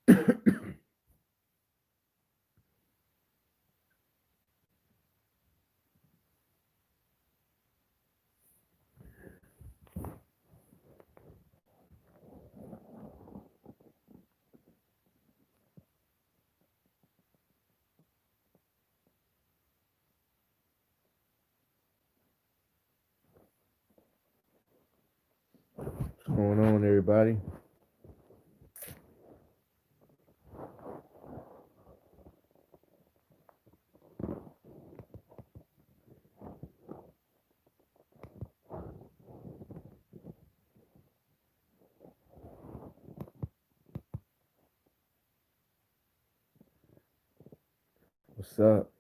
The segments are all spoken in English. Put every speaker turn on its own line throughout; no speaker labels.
What's going on, everybody? What's up?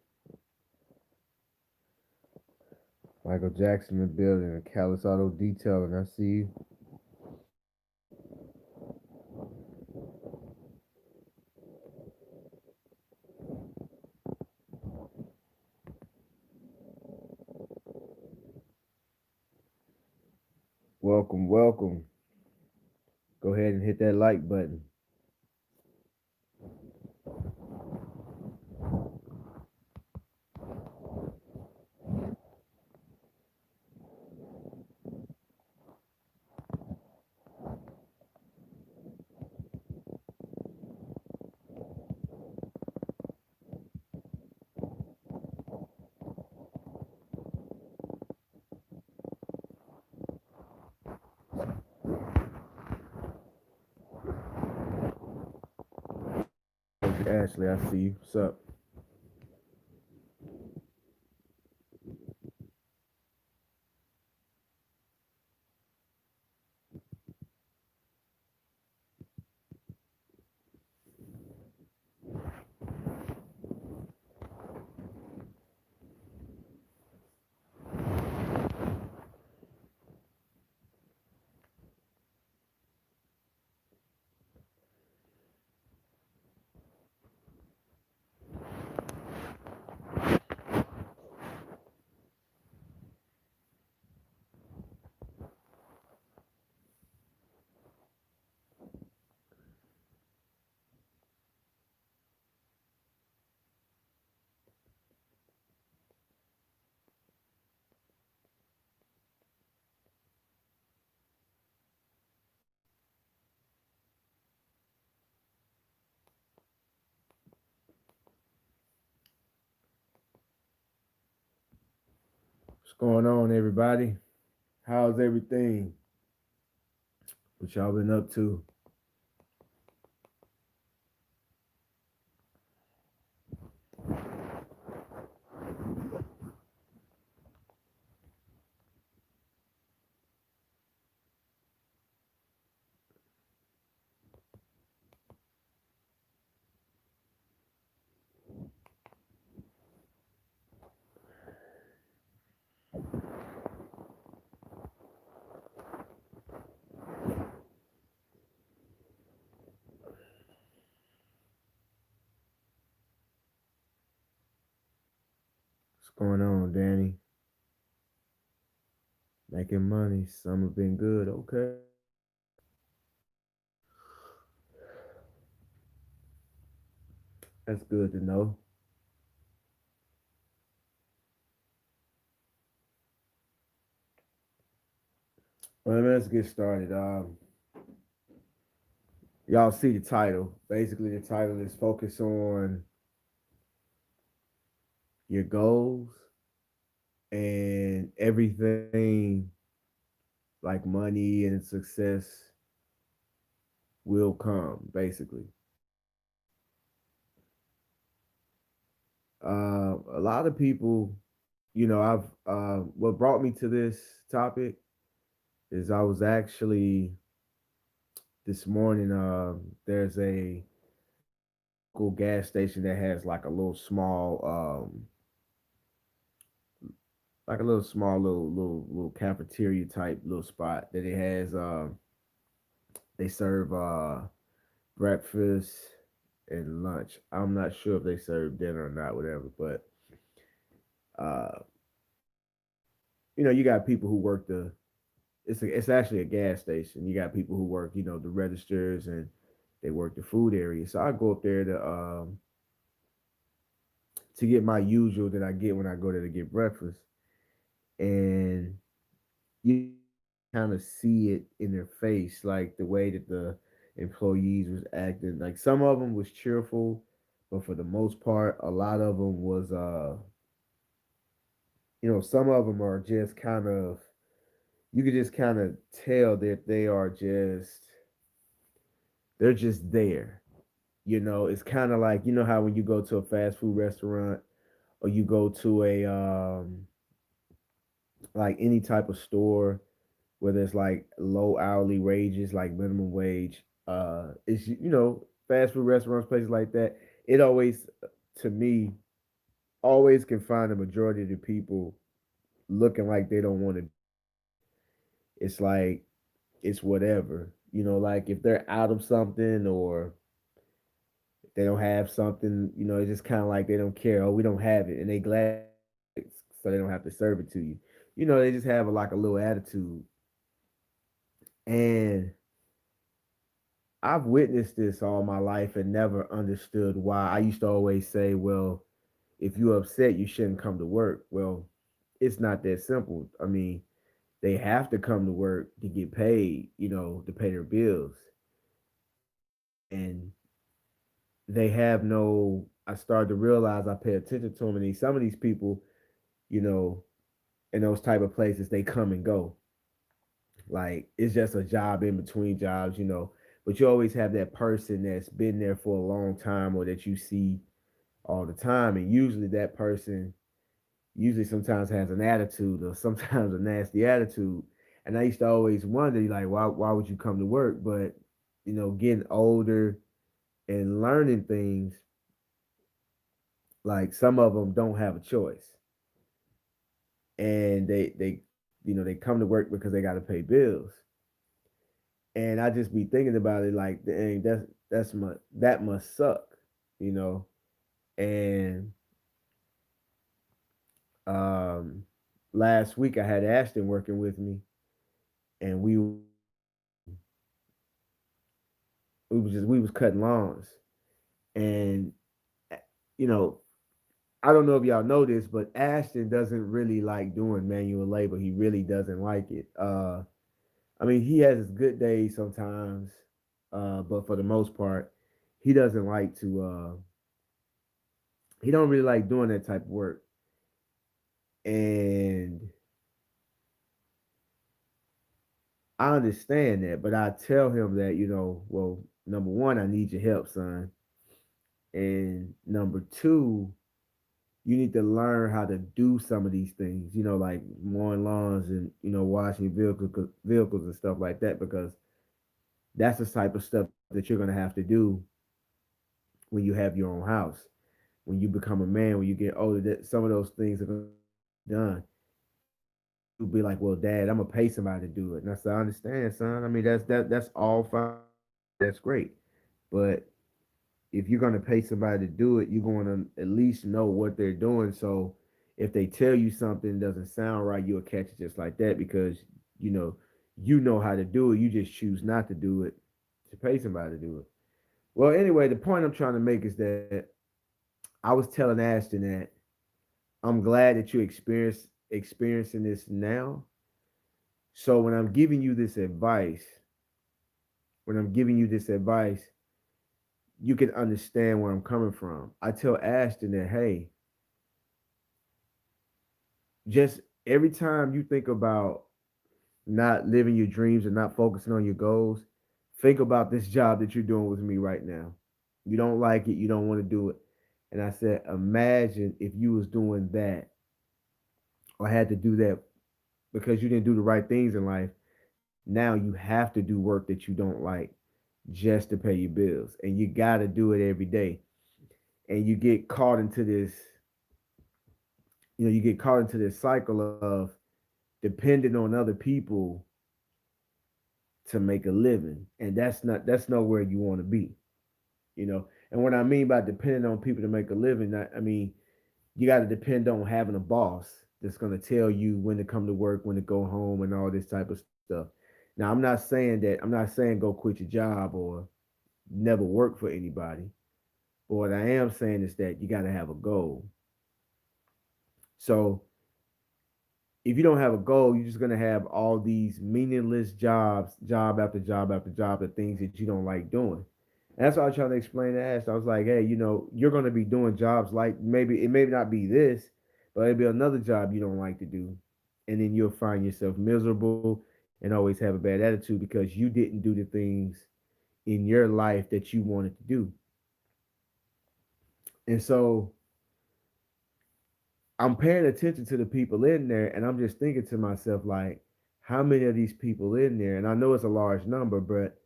Michael Jackson in the building and Callus Auto Detailing. I see you. Welcome, welcome. Go ahead and hit that like button. Ashley, I see you. What's up? What's going on, everybody? How's everything? What y'all been up to? What's going on, Danny? Making money. Summer been good. Okay. That's good to know. Well, let's get started. Y'all see the title. Basically, the title is focus on your goals and everything like money and success will come, basically. A lot of people, I've what brought me to this topic is I was actually this morning. There's a cool gas station that has like a little small, like a little small little cafeteria type little spot that it has. They serve breakfast and lunch. I'm not sure if they serve dinner or not, whatever. But uh, you got people who work the. It's actually a gas station. You got people who work, the registers and They work the food area, so I go up there to get my usual that I get when I go there to get breakfast, and you kind of see it in their face, like the way that the employees was acting. Like some of them was cheerful, but for the most part, a lot of them was, some of them are just kind of, you could just kind of tell that they're just there. It's kind of like, how when you go to a fast food restaurant or you go to a like any type of store where there's like low hourly wages, like minimum wage. It's fast food restaurants, places like that. It always, to me, always can find the majority of the people looking like they don't want to. It's like it's whatever. Like if they're out of something or if they don't have something, it's just kind of like they don't care. Oh, we don't have it, and they glad so they don't have to serve it to you. They just have like a little attitude. And I've witnessed this all my life and never understood why. I used to always say, well, if you're upset, you shouldn't come to work. Well, it's not that simple. I mean, they have to come to work to get paid, to pay their bills. And they have no, I started to realize I pay attention to them. And some of these people, you know, in those type of places, they come and go. Like it's just a job in between jobs. But you always have that person that's been there for a long time or that you see all the time. And usually that person usually sometimes has an attitude or sometimes a nasty attitude. And I used to always wonder, like, why would you come to work? But, getting older and learning things, like some of them don't have a choice. And they come to work because they gotta pay bills. And I just be thinking about it like, dang, that must suck, you know. And um last week I had Ashton working with me, and we was cutting lawns, and you know I don't know if y'all know this, but Ashton doesn't really like doing manual labor. He really doesn't like it. I mean, he has his good days sometimes, but for the most part, he doesn't like to. He don't really like doing that type of work, and I understand that. But I tell him that well, number one, I need your help, son, and number two, you need to learn how to do some of these things. Like mowing lawns and washing vehicles and stuff like that, because that's the type of stuff that you're gonna have to do when you have your own house. When you become a man, when you get older, that some of those things are gonna be done. You'll be like, "Well, Dad, I'm gonna pay somebody to do it." And I said, "I understand, son. I mean, that's all fine. That's great. But if you're gonna pay somebody to do it, you're going to at least know what they're doing. So if they tell you something doesn't sound right, you'll catch it just like that because you know you know how to do it. You just choose not to do it to pay somebody to do it. Well, anyway, the point I'm trying to make is that I was telling Ashton that I'm glad that you experiencing this now. So when I'm giving you this advice, you can understand where I'm coming from. I tell Ashton that, hey, just every time you think about not living your dreams and not focusing on your goals, think about this job that you're doing with me right now. You don't like it, you don't want to do it. And I said, imagine if you was doing that or had to do that because you didn't do the right things in life. Now you have to do work that you don't like just to pay your bills. And you got to do it every day. And you get caught into this cycle of depending on other people to make a living. And that's not where you want to be. And what I mean by depending on people to make a living, I mean you got to depend on having a boss that's going to tell you when to come to work, when to go home, and all this type of stuff. Now, I'm not saying go quit your job or never work for anybody. But what I am saying is that you got to have a goal. So if you don't have a goal, you're just gonna have all these meaningless jobs, job after job after job, of things that you don't like doing. And that's what I was trying to explain to Ash. I was like, hey, you're gonna be doing jobs like maybe it may not be this, but it'll be another job you don't like to do, and then you'll find yourself miserable and always have a bad attitude because you didn't do the things in your life that you wanted to do. And so I'm paying attention to the people in there, and I'm just thinking to myself, like, how many of these people in there? And I know it's a large number, but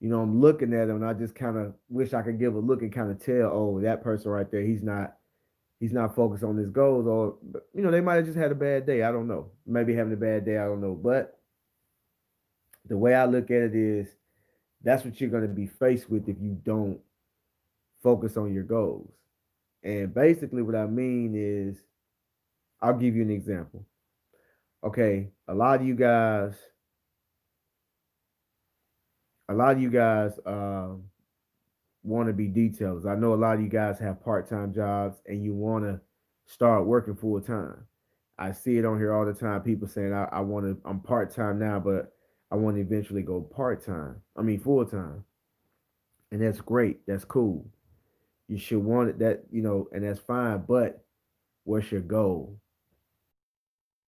I'm looking at them, and I just kind of wish I could give a look and kind of tell, oh, that person right there, he's not focused on his goals, or they might have just had a bad day. I don't know. Maybe having a bad day, I don't know. But the way I look at it is, that's what you're going to be faced with if you don't focus on your goals. And basically, what I mean is, I'll give you an example. Okay, a lot of you guys want to be detailers. I know a lot of you guys have part-time jobs and you want to start working full time. I see it on here all the time. People saying, I'm part-time now, but I want to eventually go part-time. I mean full time, and that's great. That's cool. You should want it that and that's fine. But what's your goal?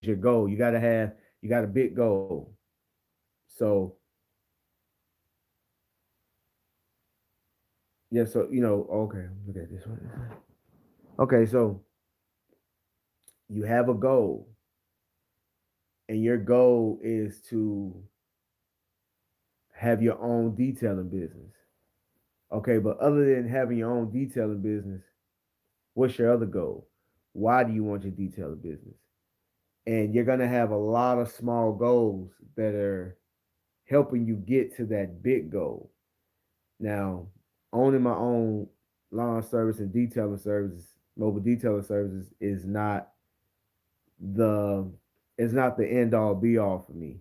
Your goal. You got a big goal. So yeah, so okay, look at this one. Okay, so you have a goal, and your goal is to have your own detailing business. Okay, but other than having your own detailing business, what's your other goal? Why do you want your detailing business? And you're gonna have a lot of small goals that are helping you get to that big goal. Now, owning my own lawn service and detailing services, mobile detailing services, the is not the end all be all for me.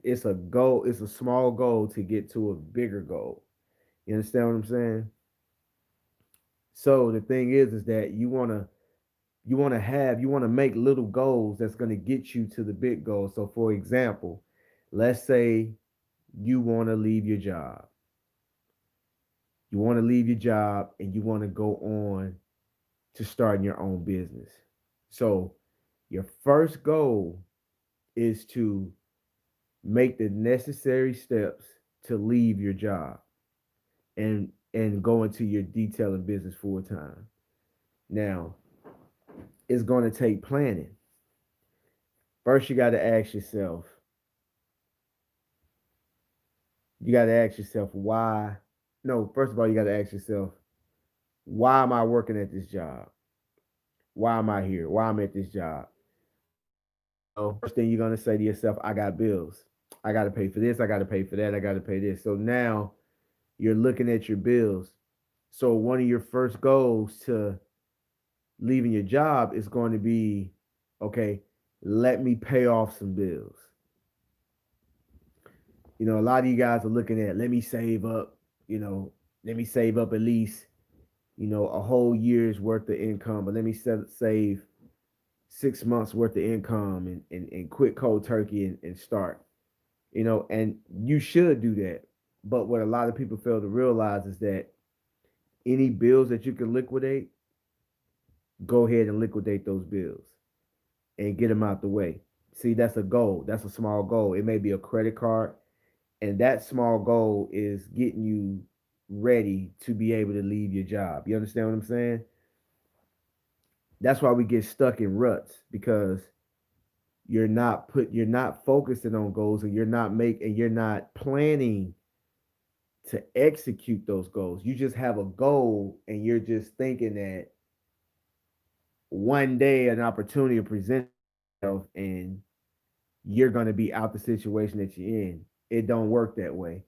It's a goal. It's a small goal to get to a bigger goal. You understand what I'm saying? So the thing is that you want to make little goals that's going to get you to the big goal. So for example, let's say you want to leave your job. You want to leave your job and you want to go on to starting your own business. So your first goal is to make the necessary steps to leave your job and go into your detailing business full time. Now, it's going to take planning. First, you got to ask yourself why. No, first of all, you got to ask yourself, why am I working at this job? Why am I here? Why am I at this job? First thing you're going to say to yourself, I got bills. I got to pay for this. I got to pay for that. I got to pay this. So now you're looking at your bills. So one of your first goals to leaving your job is going to be, okay, let me pay off some bills. A lot of you guys are looking at, let me save up, you know, let me save up at least, a whole year's worth of income, but let me save 6 months worth of income and quit cold turkey and start, and you should do that. But what a lot of people fail to realize is that any bills that you can liquidate, go ahead and liquidate those bills and get them out the way. See, that's a goal. That's a small goal. It may be a credit card, and that small goal is getting you ready to be able to leave your job. You understand what I'm saying? That's why we get stuck in ruts because you're not focusing on goals, and you're not planning to execute those goals. You just have a goal and you're just thinking that one day an opportunity will present itself and you're going to be out the situation that you're in. It don't work that way.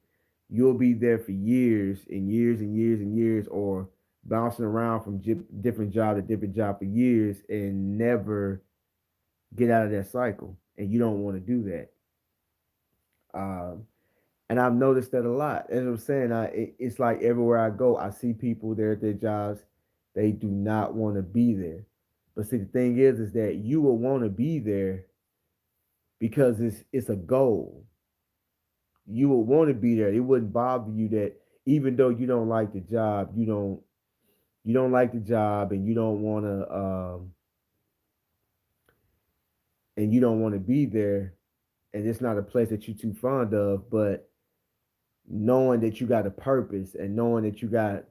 You'll be there for years and years and years and years, or bouncing around from different job to different job for years and never get out of that cycle. And you don't want to do that. Um, And I've noticed that a lot. As I'm saying, it's like everywhere I go, I see people there at their jobs. They do not want to be there. But see, the thing is that you will want to be there because it's a goal. You would want to be there. It wouldn't bother you that even though you don't like the job, you don't like the job, and you don't want to be there, and it's not a place that you're too fond of. But knowing that you got a purpose and knowing that you got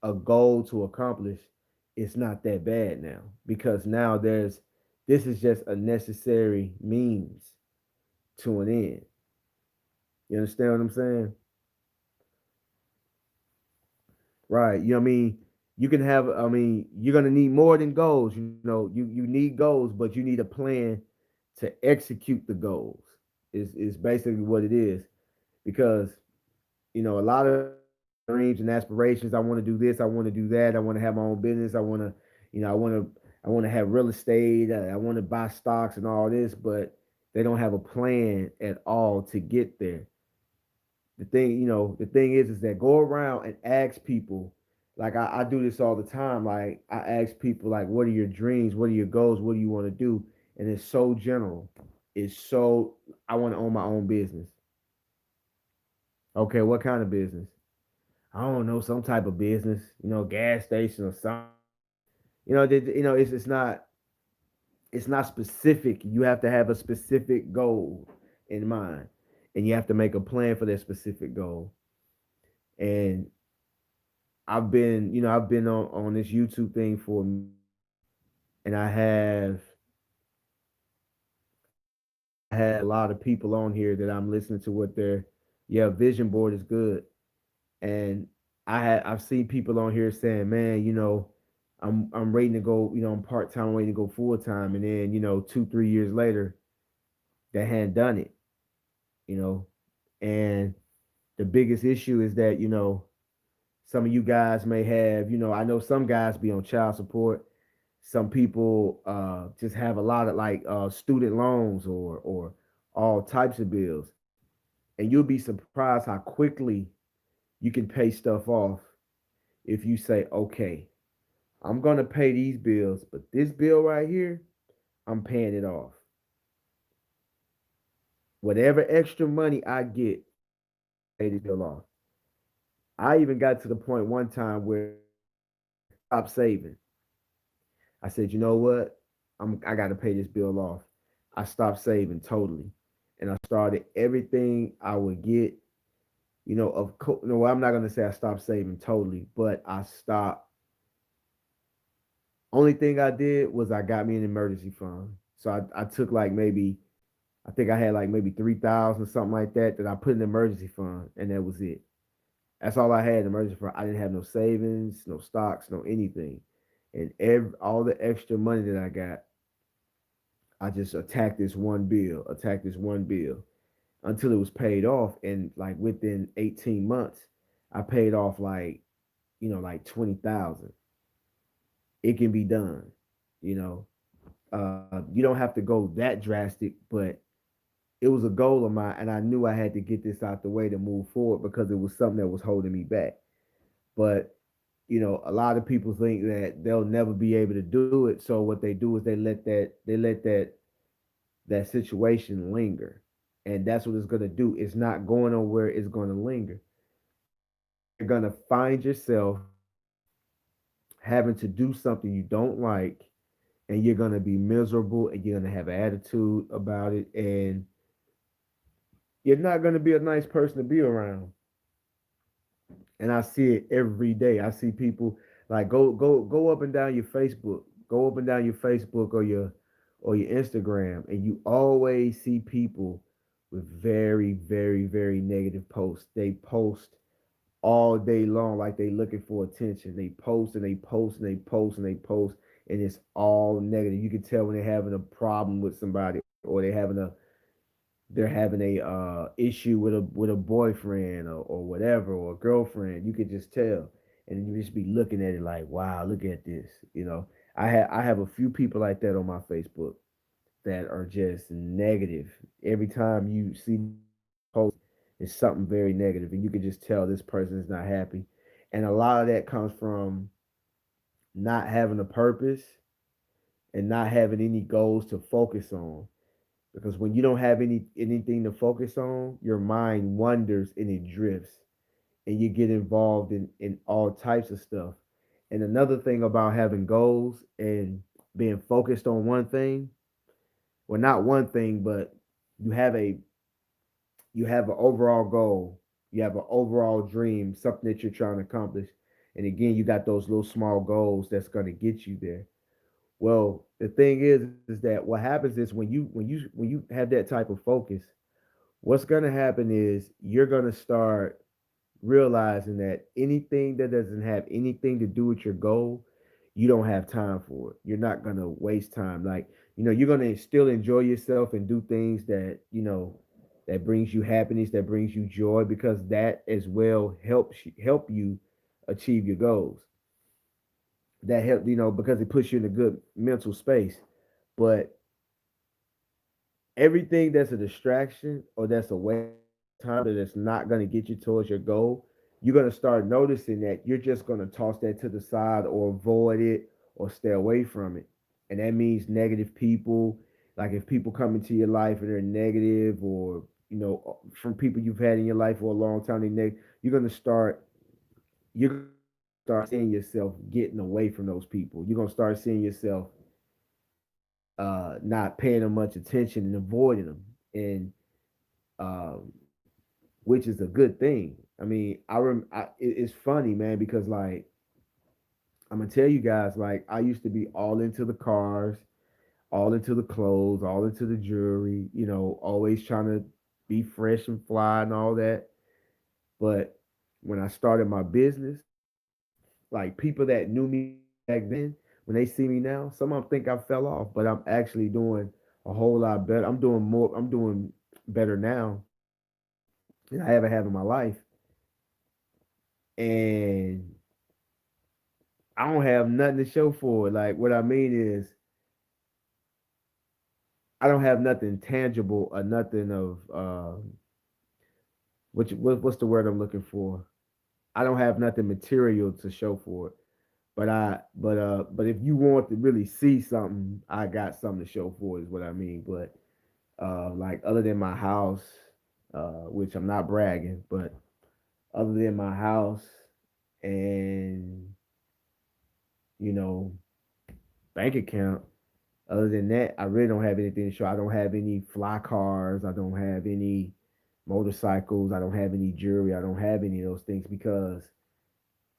a goal to accomplish, it's not that bad now because now there's this is just a necessary means to an end. You understand what I'm saying? Right. You know what I mean? You can have I mean, you're gonna need more than goals. You need goals, but you need a plan to execute the goals. Is basically what it is. Because, a lot of people have dreams and aspirations. I want to do this, I want to do that, I want to have my own business, I want to, I want to have real estate, I want to buy stocks and all this, but they don't have a plan at all to get there. The thing is that go around and ask people. Like I do this all the time. Like I ask people, like, what are your dreams? What are your goals? What do you want to do? And it's so general. It's so I want to own my own business. Okay, what kind of business? I don't know, some type of business. Gas station or something. It's not specific. You have to have a specific goal in mind, and you have to make a plan for that specific goal. And I've been on this YouTube thing for a minute, and I had a lot of people on here that I'm listening to what their yeah, vision board is good. And I've seen people on here saying, man, I'm ready to go, I'm part time, I'm ready to go full time, and then 2 3 years later they hadn't done it, you know. And the biggest issue is that some of you guys may have, I know some guys be on child support. Some people just have a lot of like student loans or all types of bills, and you'll be surprised how quickly you can pay stuff off if you say, okay, I'm gonna pay these bills, but this bill right here, I'm paying it off. Whatever extra money I get, pay this bill off. I even got to the point one time where I stopped saving. I said, you know what? I got to pay this bill off. I stopped saving totally, and I started everything I would get. No, I'm not gonna say I stopped saving totally, but I stopped. Only thing I did was I got me an emergency fund. So I took like maybe I think I had like maybe 3,000 or something like that I put in an emergency fund, and that was it. That's all I had in emergency fund. I didn't have no savings, no stocks, no anything, and all the extra money that I got, I just attacked this one bill until it was paid off. And like within 18 months, I paid off like, like 20,000. It can be done, you know. You don't have to go that drastic, but it was a goal of mine, and I knew I had to get this out the way to move forward because it was something that was holding me back. But a lot of people think that they'll never be able to do it. So what they do is they let that situation linger. And that's what it's gonna do. It's not going nowhere, it's gonna linger. You're gonna find yourself having to do something you don't like, and you're gonna be miserable, and you're gonna have an attitude about it, and you're not gonna be a nice person to be around. And I see it every day. I see people like go up and down your Facebook, go up and down your Facebook or your Instagram, and you always see people with very very negative posts. They post all day long like they looking for attention. They post and they post and they post and they post, and it's all negative. You can tell when they're having a problem with somebody, or they're having a issue with a boyfriend or whatever, or a girlfriend. You could just tell, and you just be looking at it like, wow, look at this. I have a few people like that on my Facebook that are just negative. Every time you see post, is something very negative, and you can just tell this person is not happy. And a lot of that comes from not having a purpose and not having any goals to focus on. Because when you don't have anything to focus on, your mind wanders and it drifts, and you get involved in all types of stuff. And another thing about having goals and being focused on one thing, well, not one thing, but you have a you have an overall goal, you have an overall dream, something that you're trying to accomplish. And again, you got those little small goals that's going to get you there. Well, the thing is that what happens is when you have that type of focus, what's going to happen is you're going to start realizing that anything that doesn't have anything to do with your goal, you don't have time for it. You're not going to waste time. Like, you're going to still enjoy yourself and do things that, that brings you happiness, that brings you joy, because that as well help you achieve your goals. That help, because it puts you in a good mental space. But everything that's a distraction or that's a waste of time, that it's not going to get you towards your goal, you're going to start noticing that you're just going to toss that to the side or avoid it or stay away from it. And that means negative people. Like if people come into your life and they're negative, or from people you've had in your life for a long time, you're gonna start seeing yourself getting away from those people. You're gonna start seeing yourself not paying them much attention and avoiding them. And um, which is a good thing. I mean, it's funny, man, because like I'm gonna tell you guys, like I used to be all into the cars, all into the clothes, all into the jewelry, always trying to be fresh and fly and all that. But when I started my business, like people that knew me back then, when they see me now, some of them think I fell off, but I'm actually doing a whole lot better. I'm doing better now than I ever have in my life. And I don't have nothing to show for it. Like what I mean is I don't have nothing tangible or nothing of what's the word I'm looking for? I don't have nothing material to show for it. But if you want to really see something, I got something to show for it, is what I mean. But like other than my house, which I'm not bragging, but other than my house and you know bank account, other than that, I really don't have anything to show. I don't have any fly cars. I don't have any motorcycles. I don't have any jewelry. I don't have any of those things because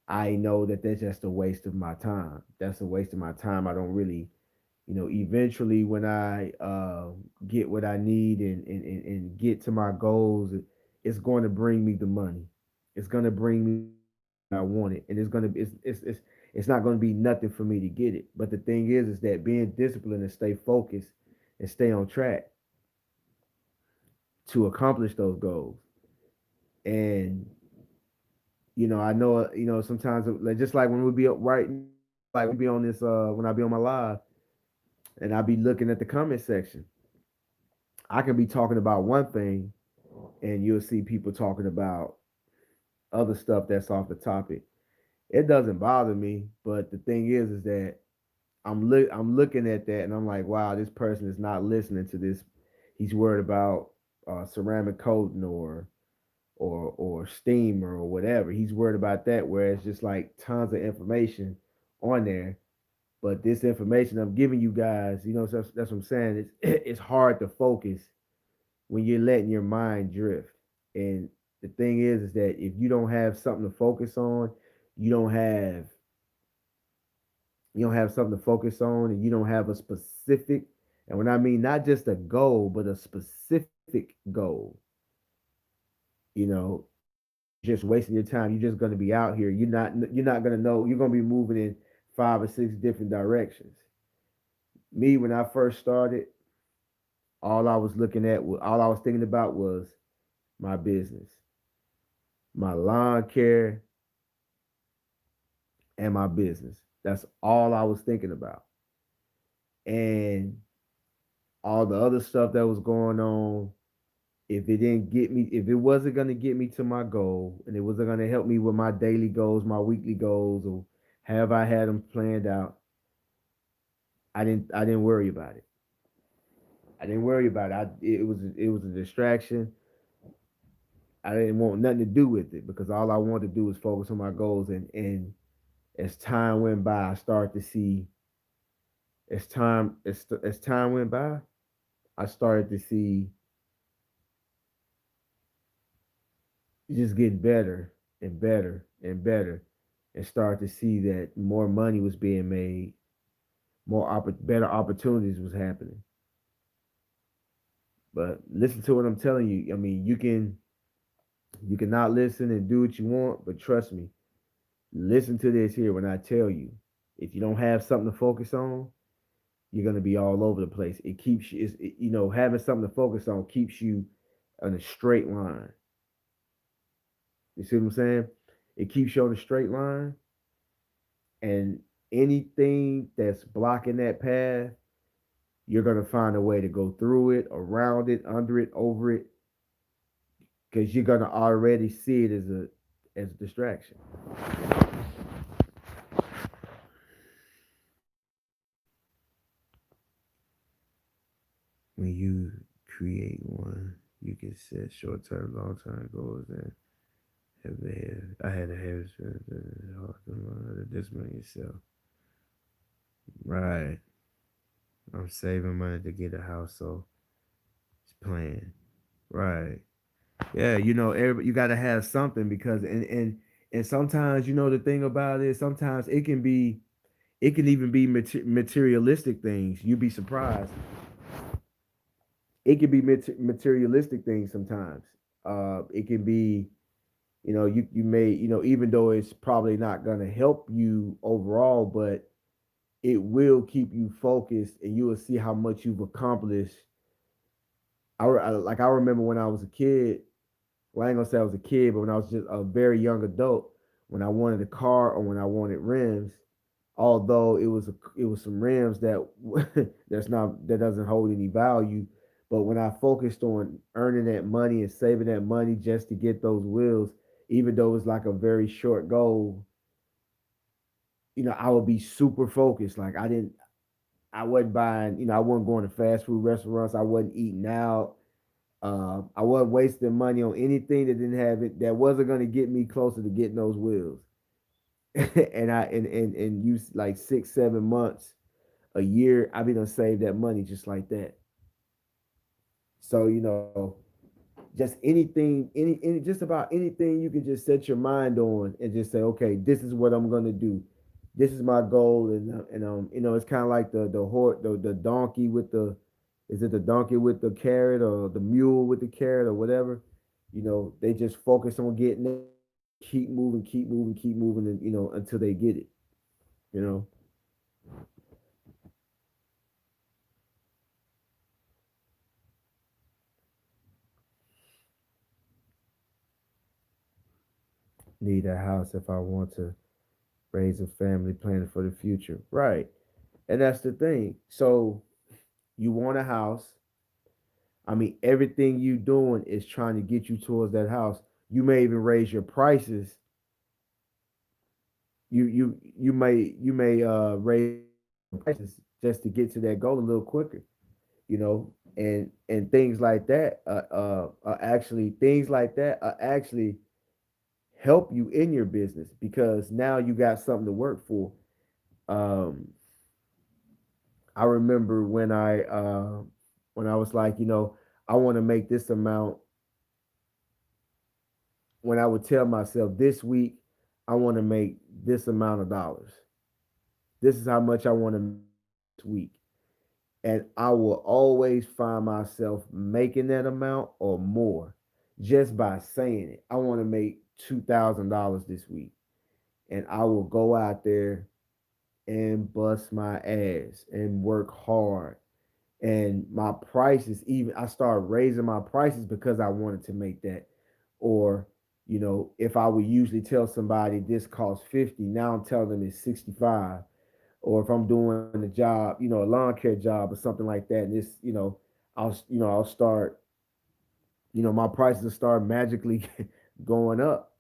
I know that that's just a waste of my time. That's a waste of my time. I don't really, eventually when I get what I need and get to my goals, it's going to bring me the money. It's going to bring me the things that I wanted, and it's not going to be nothing for me to get it. But the thing is that being disciplined and stay focused and stay on track to accomplish those goals. And I know, sometimes like just like when we be up right now, like we be on this when I be on my live and I be looking at the comment section. I can be talking about one thing and you'll see people talking about other stuff that's off the topic. It doesn't bother me, but the thing is that I'm looking at that and I'm like, wow, this person is not listening to this. He's worried about ceramic coating or steamer or whatever. He's worried about that, where it's just like tons of information on there. But this information I'm giving you guys, that's what I'm saying. It's hard to focus when you're letting your mind drift. And the thing is that if you don't have something to focus on, you don't have you don't have something to focus on, and you don't have a specific, and when I mean not just a goal, but a specific goal, you're just wasting your time. You're just going to be out here. You're not going to know. You're going to be moving in 5 or 6 different directions. Me, when I first started, all I was thinking about was my business, my lawn care, and my business. That's all I was thinking about. And all the other stuff that was going on, If it didn't get me, if it wasn't gonna get me to my goal, and it wasn't gonna help me with my daily goals, my weekly goals, or have I had them planned out, I didn't worry about it. I didn't worry about it. It was a distraction. I didn't want nothing to do with it because all I wanted to do was focus on my goals. And as time went by, I started to see as time went by, I started to see just getting better and better and better, and started to see that more money was being made, better opportunities was happening. But listen to what I'm telling you. I mean, you cannot listen and do what you want, but trust me, listen to this here when I tell you. If you don't have something to focus on, you're gonna be all over the place. It keeps you, having something to focus on keeps you on a straight line. You see what I'm saying? It keeps you on a straight line, and anything that's blocking that path, you're gonna find a way to go through it, around it, under it, over it, because you're gonna already see it as a distraction. When you create one, you can set short term, long term goals and I had a habit to discipline yourself. Right. I'm saving money to get a house, so it's planned. Right. Yeah, everybody, you got to have something because and sometimes the thing about it, sometimes it can even be materialistic things. You'd be surprised. It can be materialistic things sometimes. It can be, you may, even though it's probably not going to help you overall, but it will keep you focused, and you will see how much you've accomplished. Like I remember when I was a kid. Well, I ain't gonna say I was a kid, but when I was just a very young adult, when I wanted a car or when I wanted rims, although it was some rims that that doesn't hold any value, but when I focused on earning that money and saving that money just to get those wheels, even though it's like a very short goal, I would be super focused. Like I wasn't buying, I wasn't going to fast food restaurants, I wasn't eating out. I wasn't wasting money on anything that didn't have it, that wasn't going to get me closer to getting those wheels. And use like 6 7 months, a year, I be gonna save that money just like that. So just anything, any just about anything you can just set your mind on and just say, okay, this is what I'm gonna do. This is my goal, and it's kind of like the horse, the donkey with the, is it the donkey with the carrot or the mule with the carrot or whatever? They just focus on getting it, keep moving, keep moving, keep moving, and until they get it. You know, need a house if I want to raise a family, planning for the future, right? And that's the thing. So you want a house. I mean, everything you doing is trying to get you towards that house. You may even raise your prices. You may raise prices just to get to that goal a little quicker. And things like that. Are actually things like that are actually help you in your business because now you got something to work for. Um, I remember when I was like, I want to make this amount. When I would tell myself this week, I want to make this amount of dollars. This is how much I want to make this week. And I will always find myself making that amount or more just by saying it. I want to make $2,000 this week. And I will go out there and bust my ass and work hard. And my prices, even I started raising my prices because I wanted to make that. Or, if I would usually tell somebody this costs 50, now I'm telling them it's 65. Or if I'm doing a job, a lawn care job or something like that, and I'll start, my prices will start magically going up.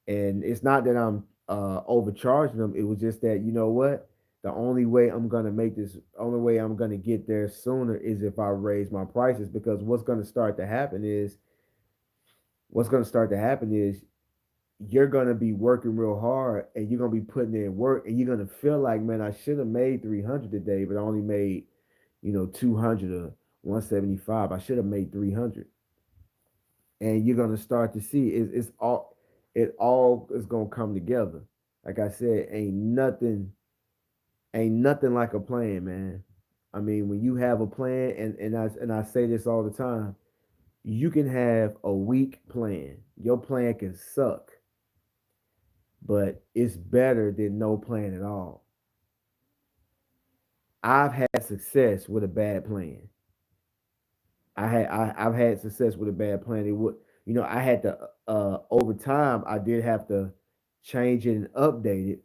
And it's not that I'm overcharging them. It was just that, you know what? The only way I'm gonna get there sooner is if I raise my prices. Because what's gonna start to happen is you're gonna be working real hard and you're gonna be putting in work and you're gonna feel like, man, I should have made 300 today, but I only made, 200 or 175. I should have made 300. And you're gonna start to see it all is gonna come together. Like I said, ain't nothing like a plan, man. I mean, when you have a plan, and I say this all the time, you can have a weak plan. Your plan can suck, but it's better than no plan at all. I've had success with a bad plan. I've had success with a bad plan. It would, I had to over time I did have to change it and update it,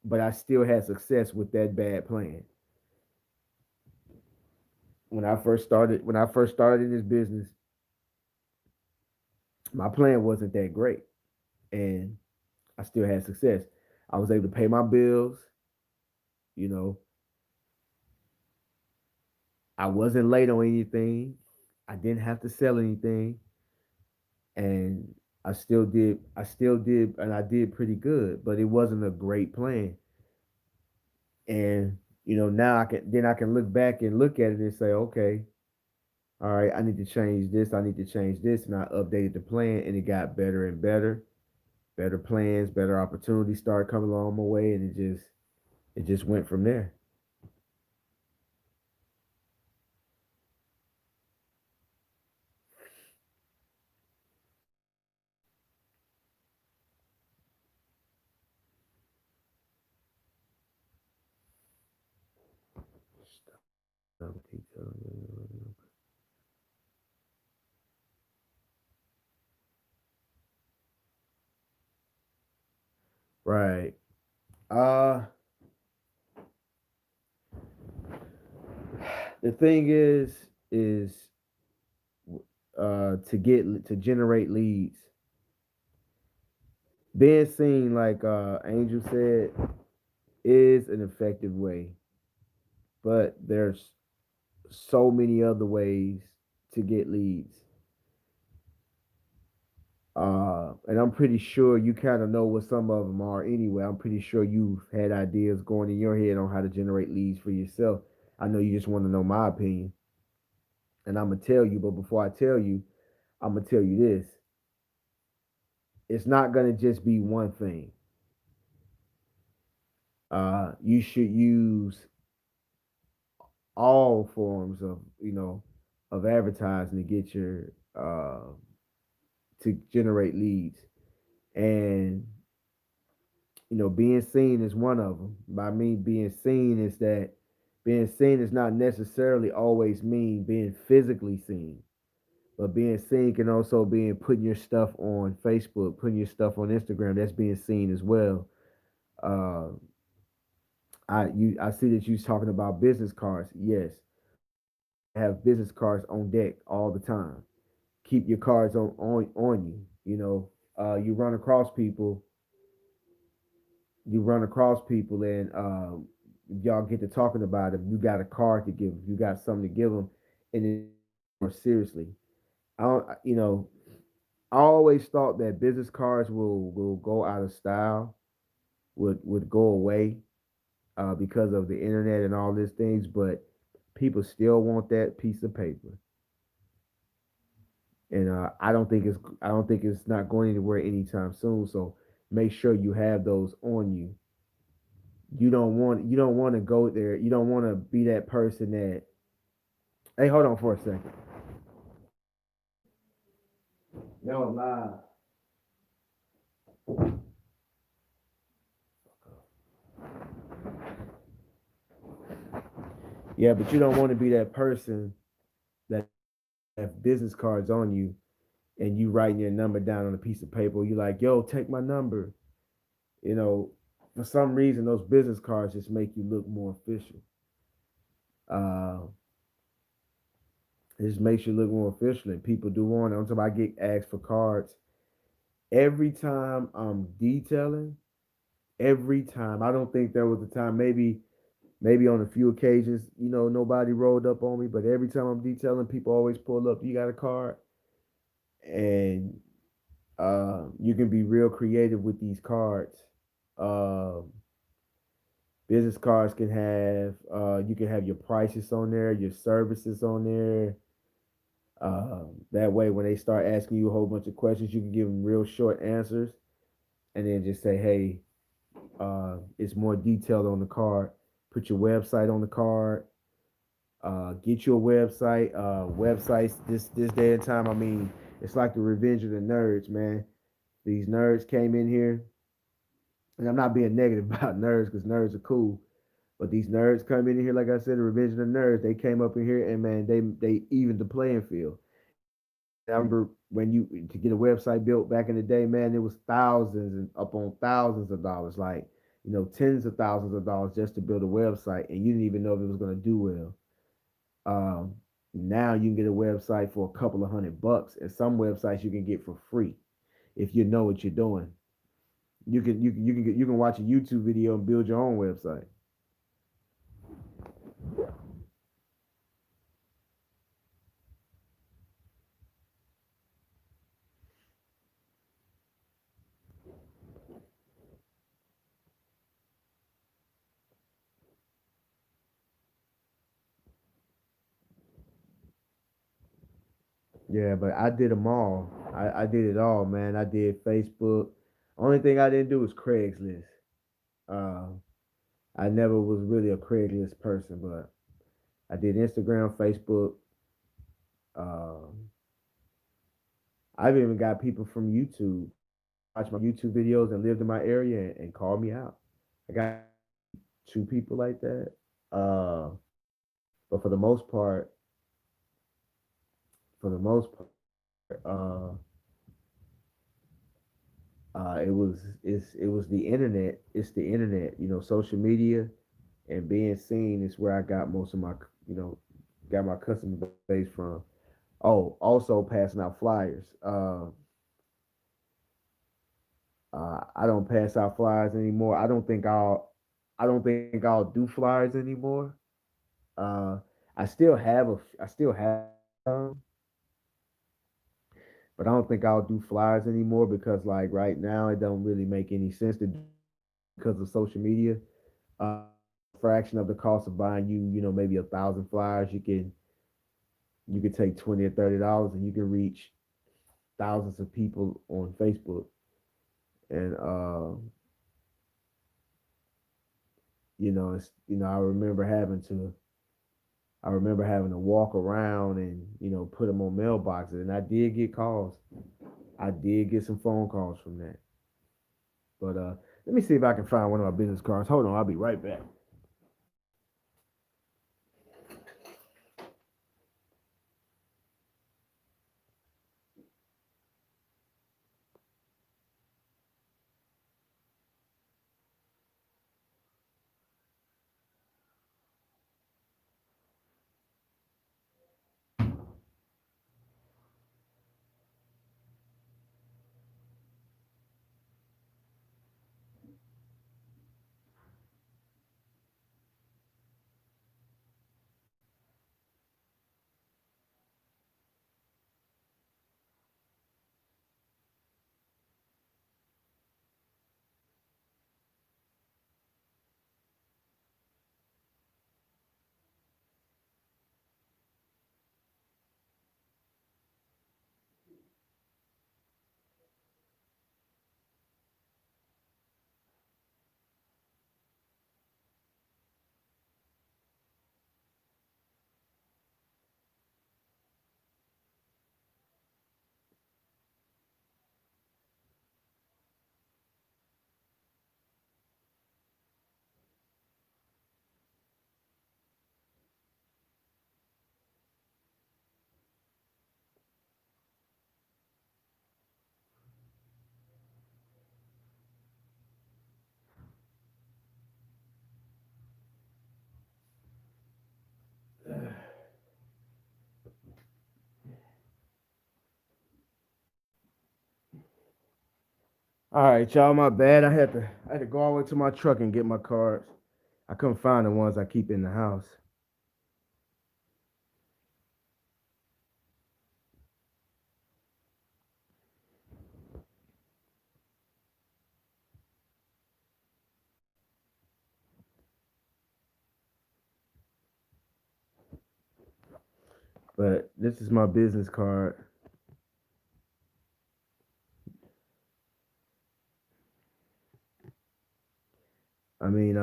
but I still had success with that bad plan. When I first started in this business, my plan wasn't that great, and I still had success. I was able to pay my bills. You know, I wasn't late on anything. I didn't have to sell anything, and and I did pretty good. But it wasn't a great plan. And now I can look back and look at it and say, okay, all right, I need to change this. I need to change this, and I updated the plan, and it got better and better. Better plans, better opportunities started coming along my way, and it just went from there. Right. Uh, the thing is to generate leads. Being seen, like Angel said, is an effective way, but there's so many other ways to get leads. And I'm pretty sure you kind of know what some of them are anyway. I'm pretty sure you've had ideas going in your head on how to generate leads for yourself. I know you just want to know my opinion, and I'm gonna tell you. But before I tell you, I'm gonna tell you this: it's not gonna just be one thing. You should use all forms of advertising to get your to generate leads, and being seen is one of them. By me being seen is that being seen is not necessarily always mean being physically seen, but being seen can also be putting your stuff on Facebook, putting your stuff on Instagram. That's being seen as well. Uh, I see that you're talking about business cards. Yes, have business cards on deck all the time. Keep your cards on you. You run across people. And y'all get to talking about them. You got a card to give them. You got something to give them, and then more seriously. I don't, I always thought that business cards will go out of style, would go away because of the internet and all these things, but people still want that piece of paper, and I don't think it's not going anywhere anytime soon. So make sure you have those on you. You don't want to go there. You don't want to be that person that. Hey, hold on for a second. No lie. Yeah, but you don't want to be that person that have business cards on you and you writing your number down on a piece of paper. You like, yo, take my number. You know, for some reason, those business cards just make you look more official. Uh, It just makes you look more official, and people do want it. I'm talking about I get asked for cards every time I'm detailing. Every time. I don't think there was a time, maybe on a few occasions, nobody rolled up on me, but every time I'm detailing, people always pull up. You got a card, and you can be real creative with these cards. Um, Business cards can have you can have your prices on there, your services on there. That way, when they start asking you a whole bunch of questions, you can give them real short answers, and then just say, "Hey, it's more detailed on the card. Put your website on the card. Get your website. Websites this day and time. I mean, it's like the revenge of the nerds, man. These nerds came in here, and I'm not being negative about nerds because nerds are cool. But these nerds come in here, like I said, the revenge of the nerds. They came up in here and man, they evened the playing field. I remember when you to get a website built back in the day, man, it was thousands and up on thousands of dollars, like tens of thousands of dollars just to build a website, and you didn't even know if it was going to do well. Um, Now you can get a website for a couple of $100, and some websites you can get for free if you know what you're doing. You can watch a YouTube video and build your own website. Yeah, but I did them all. I did it all, man. I did Facebook. Only thing I didn't do was Craigslist. Uh, I never was really a Craigslist person, but I did Instagram, Facebook. Um, I've even got people from YouTube watch my YouTube videos and lived in my area and called me out. I got two people like that. Uh, but for the most part, it was the internet. It's the internet. Social media and being seen is where I got most of my you know got my customer base from. Oh, also passing out flyers. I don't pass out flyers anymore. I don't think I'll do flyers anymore. Uh, I still have but I don't think I'll do flyers anymore because like right now it don't really make any sense to do because of social media. Uh, Fraction of the cost of buying maybe 1,000 flyers, you could take $20 or $30 and you can reach thousands of people on Facebook. And it's I remember having to walk around and put them on mailboxes, and I did get calls. I did get some phone calls from that. But let me see if I can find one of my business cards. Hold on, I'll be right back. All right, y'all. My bad. I had to go all the way to my truck and get my cards. I couldn't find the ones I keep in the house. But this is my business card. I mean,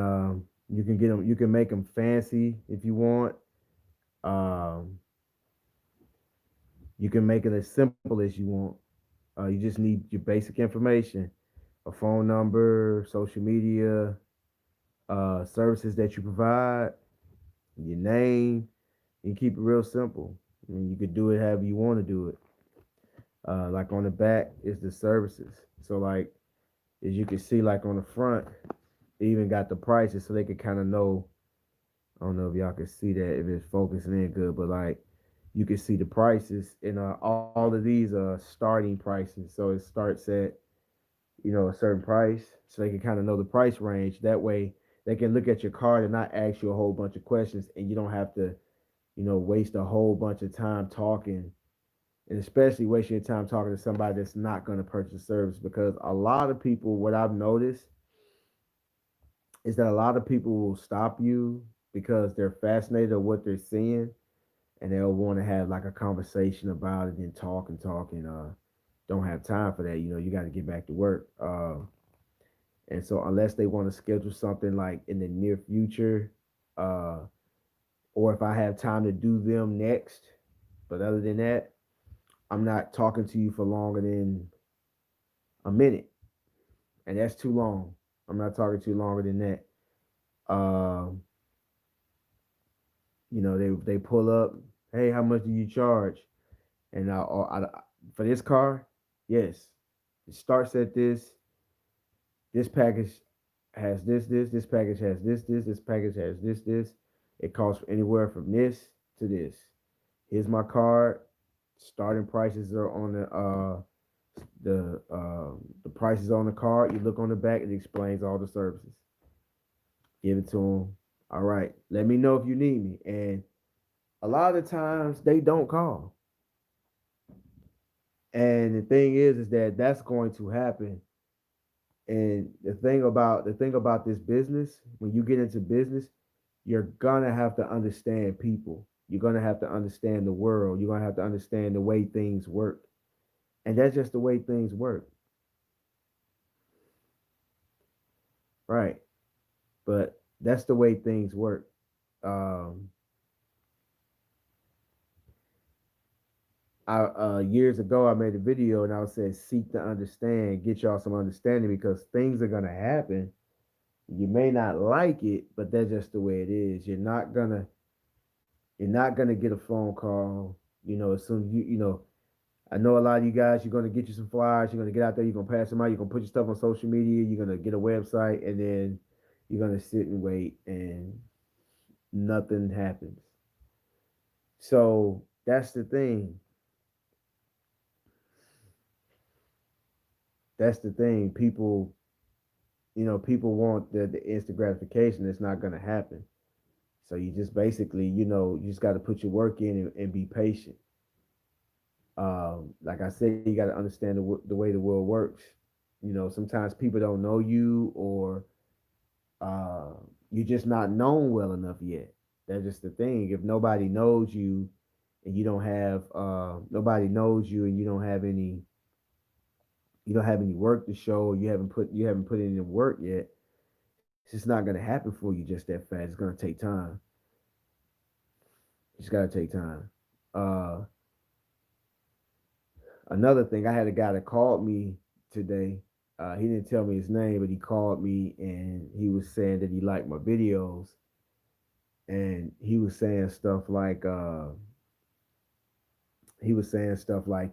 you can get them. You can make them fancy if you want. Um, you can make it as simple as you want. You just need your basic information: a phone number, social media, services that you provide, your name. You keep it real simple. I mean, you could do it however you want to do it. Like on the back is the services. So like as you can see, like on the front, they even got the prices so they could kind of know. I don't know if y'all can see that if it's focusing in good, but like you can see the prices and all of these are starting prices. So it starts at a certain price, so they can kind of know the price range. That way they can look at your card and not ask you a whole bunch of questions, and you don't have to waste a whole bunch of time talking, and especially wasting your time talking to somebody that's not going to purchase service. Because a lot of people, what I've noticed is that a lot of people will stop you because they're fascinated with what they're seeing, and they'll want to have like a conversation about it and talk and don't have time for that. You got to get back to work. And so unless they want to schedule something like in the near future, uh, or if I have time to do them next, but other than that, I'm not talking to you for longer than a minute, and that's too long. I'm not talking to you longer than that. Um, they pull up. Hey, how much do you charge? And for this car, yes, it starts at this. This package has this. This package has this. This package has this. It costs anywhere from this to this. Here's my card. Starting prices are on the prices on the card. You look on the back, it explains all the services. Give it to them. All right. Let me know if you need me. And a lot of the times they don't call. And the thing is that that's going to happen. And the thing about this business, when you get into business, you're gonna have to understand people. You're gonna have to understand the world. You're gonna have to understand the way things work. And that's just the way things work. Right. But that's the way things work. Um, I Years ago I made a video and I said seek to understand, get y'all some understanding because things are gonna happen. You may not like it, but that's just the way it is. You're not gonna get a phone call, as soon as I know a lot of you guys, you're gonna get you some flyers, you're gonna get out there, you're gonna pass them out, you're gonna put your stuff on social media, you're gonna get a website, and then you're gonna sit and wait and nothing happens. So that's the thing. That's the thing. People want the instant gratification. It's not gonna happen. So you just basically, you just got to put your work in and be patient. Like I said, you got to understand the way the world works. Sometimes people don't know you, or uh, you're just not known well enough yet. That's just the thing. If nobody knows you, and you don't have nobody knows you, and you don't have any work to show, you haven't put in the work yet. It's just not gonna happen for you just that fast. It's gonna take time. It's gotta take time. Uh, Another thing, I had a guy that called me today. He didn't tell me his name, but he called me and he was saying that he liked my videos, and he was saying stuff like,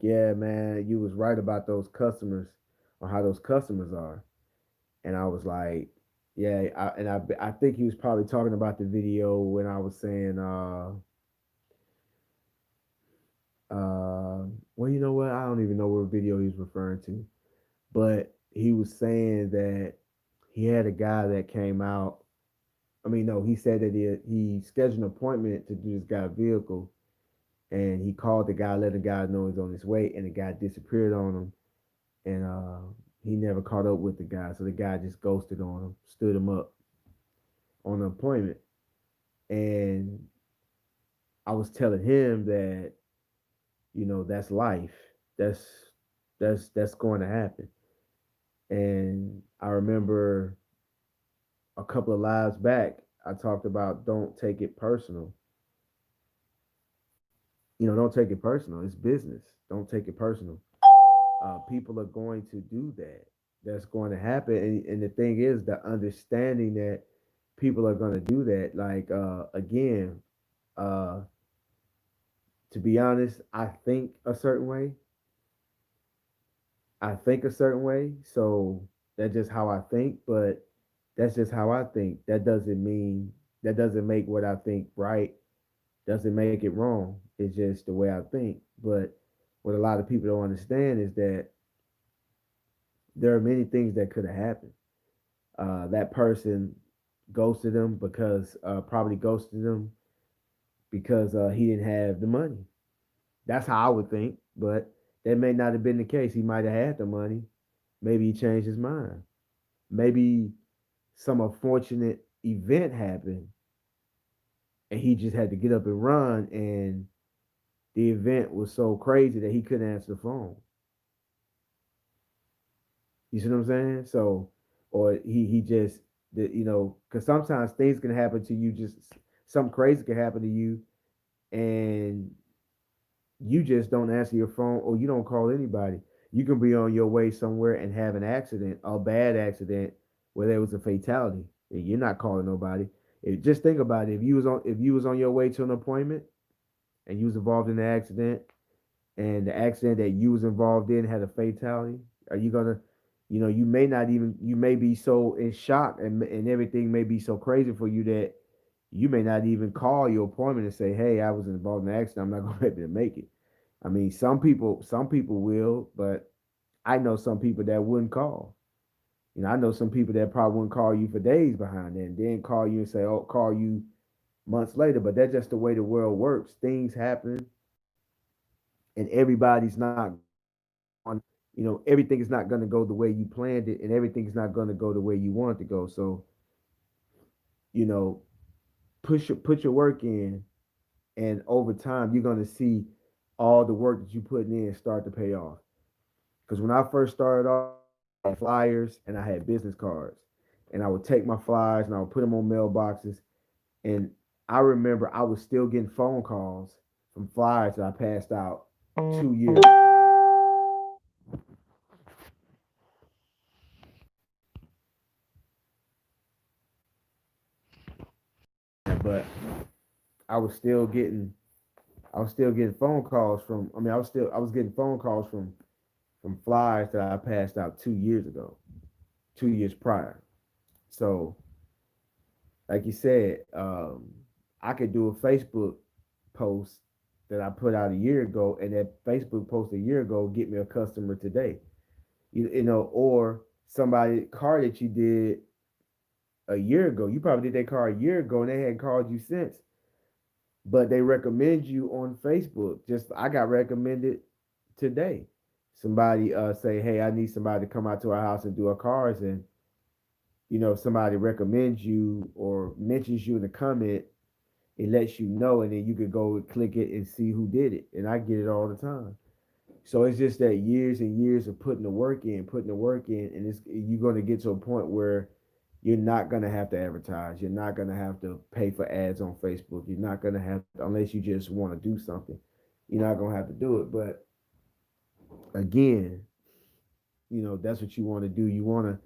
"Yeah, man, you was right about those customers, or how those customers are." And I was like, "Yeah," I think he was probably talking about the video when I was saying, well, you know what? I don't even know what video he was referring to. But he was saying that he had a guy that came out. I mean, no, he said that he scheduled an appointment to do this guy's vehicle, and he called the guy, let the guy know he's on his way, and the guy disappeared on him, and he never caught up with the guy, so the guy just ghosted on him, stood him up on the appointment, and I was telling him that that's life, that's that's going to happen, and I remember a couple of lives back I talked about don't take it personal. Don't take it personal. It's business. Don't take it personal. People are going to do that. That's going to happen. And the thing is, the understanding that people are going to do that. Like, again, uh, to be honest, I think a certain way. I think a certain way. So that's just how I think. But that's just how I think. That doesn't make what I think right. Doesn't make it wrong. It's just the way I think. But what a lot of people don't understand is that there are many things that could have happened. That person ghosted them because probably ghosted them because he didn't have the money. That's how I would think, but that may not have been the case. He might have had the money. Maybe he changed his mind. Maybe some unfortunate event happened and he just had to get up and run, and the event was so crazy that he couldn't answer the phone. You see what I'm saying? So, or he just because sometimes things can happen to you. Just something crazy can happen to you, and you just don't answer your phone or you don't call anybody. You can be on your way somewhere and have an accident, a bad accident, where there was a fatality, and you're not calling nobody. Just think about it. If you was on your way to an appointment and you was involved in an accident, and the accident that you was involved in had a fatality, are you gonna, you may be so in shock, and everything may be so crazy for you that you may not even call your appointment and say, "Hey, I was involved in an accident. I'm not gonna be able to make it." I mean, some people will, but I know some people that wouldn't call. I know some people that probably wouldn't call you for days behind that, and then call you and say, "Oh, call you months later." But that's just the way the world works. Things happen, and everybody's not on. Everything is not going to go the way you planned it, and everything is not going to go the way you want it to go. So, you know, put your work in, and over time, you're going to see all the work that you put in start to pay off. Because when I first started off, I had flyers and I had business cards, and I would take my flyers and I would put them on mailboxes. And I remember I was still getting phone calls from flyers that I passed out 2 years. But I was still getting I was still getting phone calls from. I mean, I was getting phone calls from flyers that I passed out 2 years ago, 2 years prior. So, like you said, I could do a Facebook post that I put out a year ago, and that Facebook post a year ago get me a customer today. Or somebody car that you did a year ago. You probably did that car a year ago, and they hadn't called you since. But they recommend you on Facebook. Just I got recommended today. Somebody say, "Hey, I need somebody to come out to our house and do our cars," and if somebody recommends you or mentions you in the comment, it lets you know, and then you could go and click it and see who did it. And I get it all the time. So it's just that years and years of putting the work in, and you're going to get to a point where you're not going to have to advertise. You're not going to have to pay for ads on Facebook. You're not going to have, unless you just want to do something, you're not going to have to do it. But again, that's what you want to do. You want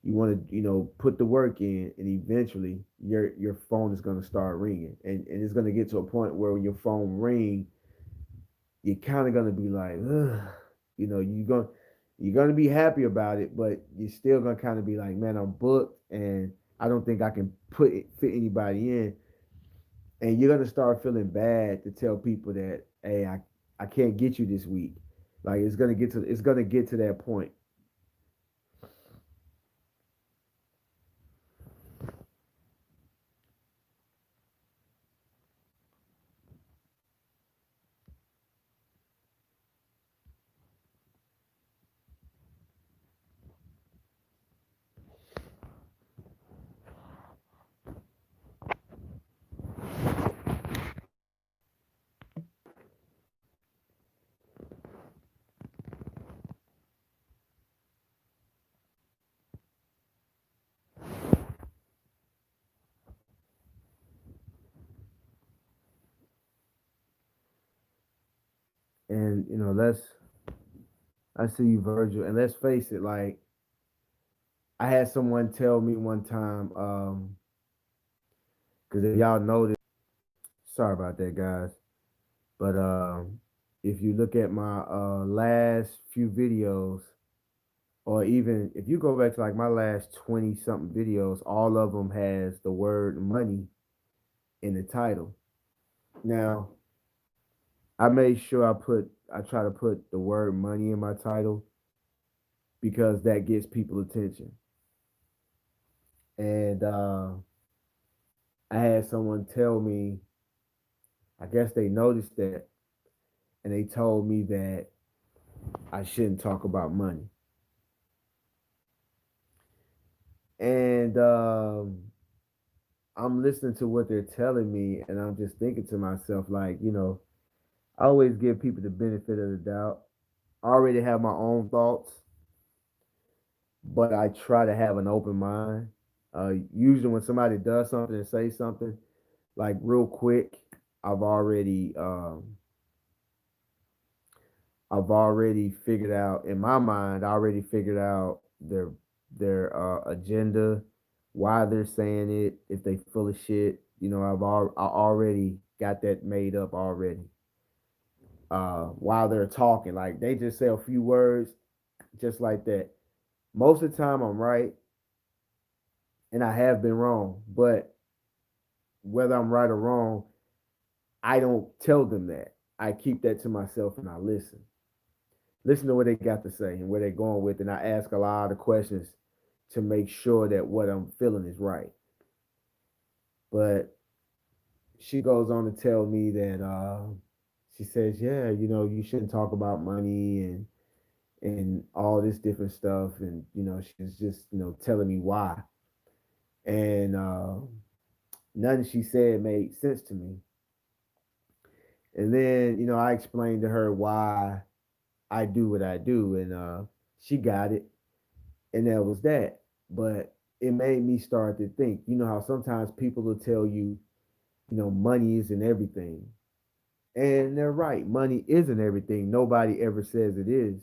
to put the work in, and eventually your phone is going to start ringing, and it's going to get to a point where when your phone ring, you're kind of going to be like, ugh. You're going to be happy about it, but you're still going to kind of be like, man, I'm booked, and I don't think I can fit anybody in. And you're going to start feeling bad to tell people that, hey, I can't get you this week. Like it's going to get to that point. And I see you, Virgil, and let's face it, like I had someone tell me one time, because if y'all noticed, sorry about that, guys, but if you look at my last few videos, or even if you go back to like my last 20 something videos, all of them has the word money in the title. Now, I made sure I try to put the word money in my title because that gets people attention. And I had someone tell me, I guess they noticed that, and they told me that I shouldn't talk about money. And I'm listening to what they're telling me, and I'm just thinking to myself, like, I always give people the benefit of the doubt. I already have my own thoughts, but I try to have an open mind. Usually, when somebody does something and say something, like real quick, I've already I've already figured out in my mind. I already figured out their agenda, why they're saying it, if they full of shit. I already got that made up already. While they're talking, like they just say a few words, just like that. Most of the time, I'm right, and I have been wrong. But whether I'm right or wrong, I don't tell them that. I keep that to myself and I listen to what they got to say and where they're going with, and I ask a lot of questions to make sure that what I'm feeling is right. But she goes on to tell me that she says, yeah, you shouldn't talk about money and all this different stuff, and she's just telling me why, and nothing she said made sense to me. And then I explained to her why I do what I do, and she got it, and that was that. But it made me start to think. You know how sometimes people will tell you, money isn't everything, and they're right. Money isn't everything. Nobody ever says it is.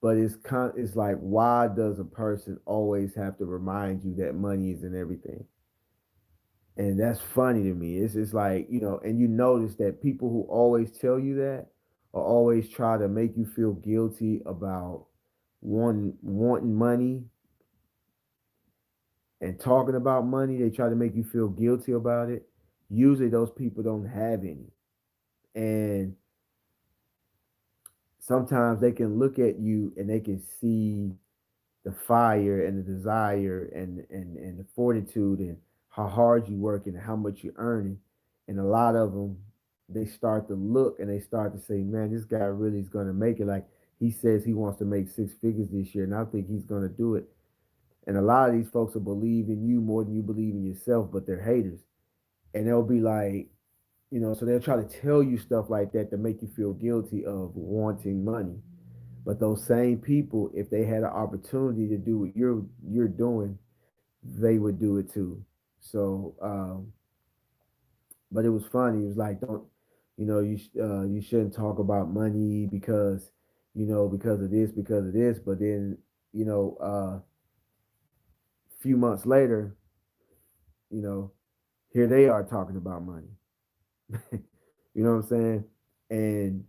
But it's like, why does a person always have to remind you that money isn't everything? And that's funny to me. It's like, and you notice that people who always tell you that or always try to make you feel guilty about wanting money and talking about money. They try to make you feel guilty about it. Usually those people don't have any. And sometimes they can look at you and they can see the fire and the desire and the fortitude and how hard you work and how much you're earning. And a lot of them, they start to look and they start to say, man, this guy really is going to make it. Like he says he wants to make six figures this year, and I think he's going to do it. And a lot of these folks will believe in you more than you believe in yourself, but they're haters. And they'll be like, so they'll try to tell you stuff like that to make you feel guilty of wanting money. But those same people, if they had an opportunity to do what you're doing, they would do it too. So, but it was funny. It was like, don't, you shouldn't talk about money because, because of this. But then, you know, a few months later, you know, here they are talking about money. You know what I'm saying? And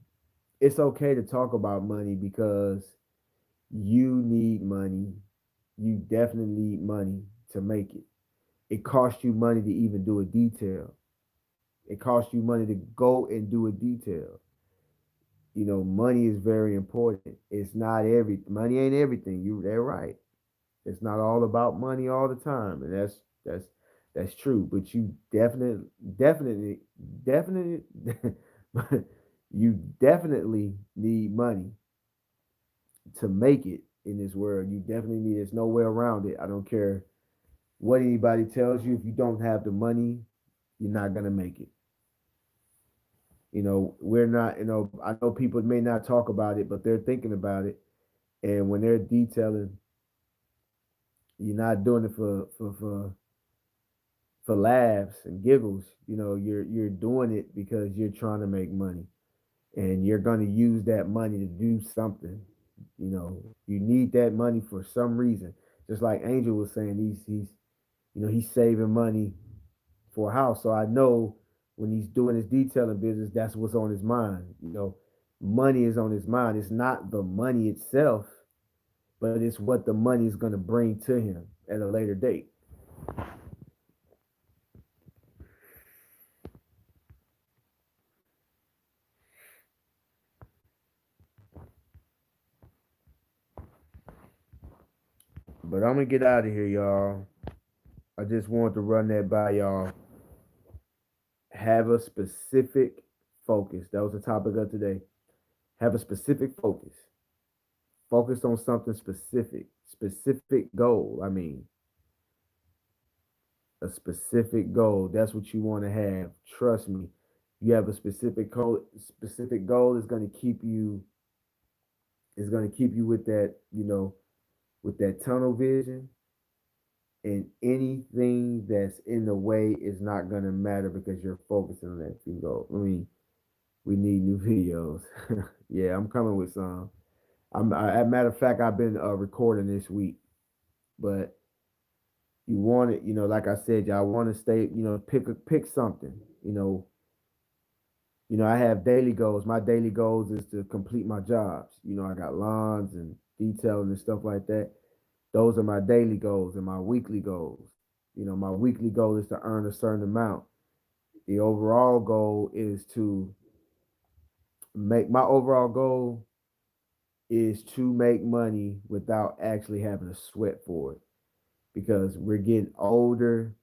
it's okay to talk about money because you need money. You definitely need money to make it. It costs you money to even do a detail. It costs you money to go and do a detail. Money is very important. It's not every money ain't everything. They're right. It's not all about money all the time, and that's that's true. But you definitely, definitely, you definitely need money to make it in this world. You definitely need. There's no way around it. I don't care what anybody tells you. If you don't have the money, you're not gonna make it. We're not. I know people may not talk about it, but they're thinking about it. And when they're detailing, you're not doing it for laughs and giggles. You're doing it because you're trying to make money. and you're going to use that money to do something. You need that money for some reason. Just like Angel was saying, he's saving money for a house. So I know when he's doing his detailing business, that's what's on his mind. Money is on his mind. It's not the money itself, but it's what the money is going to bring to him at a later date. But I'm gonna get out of here, y'all. I just wanted to run that by y'all. Have a specific focus. That was the topic of today. Have a specific focus. Focus on something specific. Specific goal. I mean, a specific goal. That's what you want to have. Trust me. You have a specific goal is going to keep you with that, with that tunnel vision, and anything that's in the way is not going to matter because you're focusing on that few goal. I mean, we need new videos. Yeah, I'm coming with some. As a matter of fact, I've been recording this week, but you want it, like I said, y'all want to stay, pick something, I have daily goals. My daily goals is to complete my jobs. I got lawns and detailing and stuff like that. Those are my daily goals and my weekly goals. My weekly goal is to earn a certain amount. The overall goal is to my overall goal is to make money without actually having to sweat for it, because we're getting older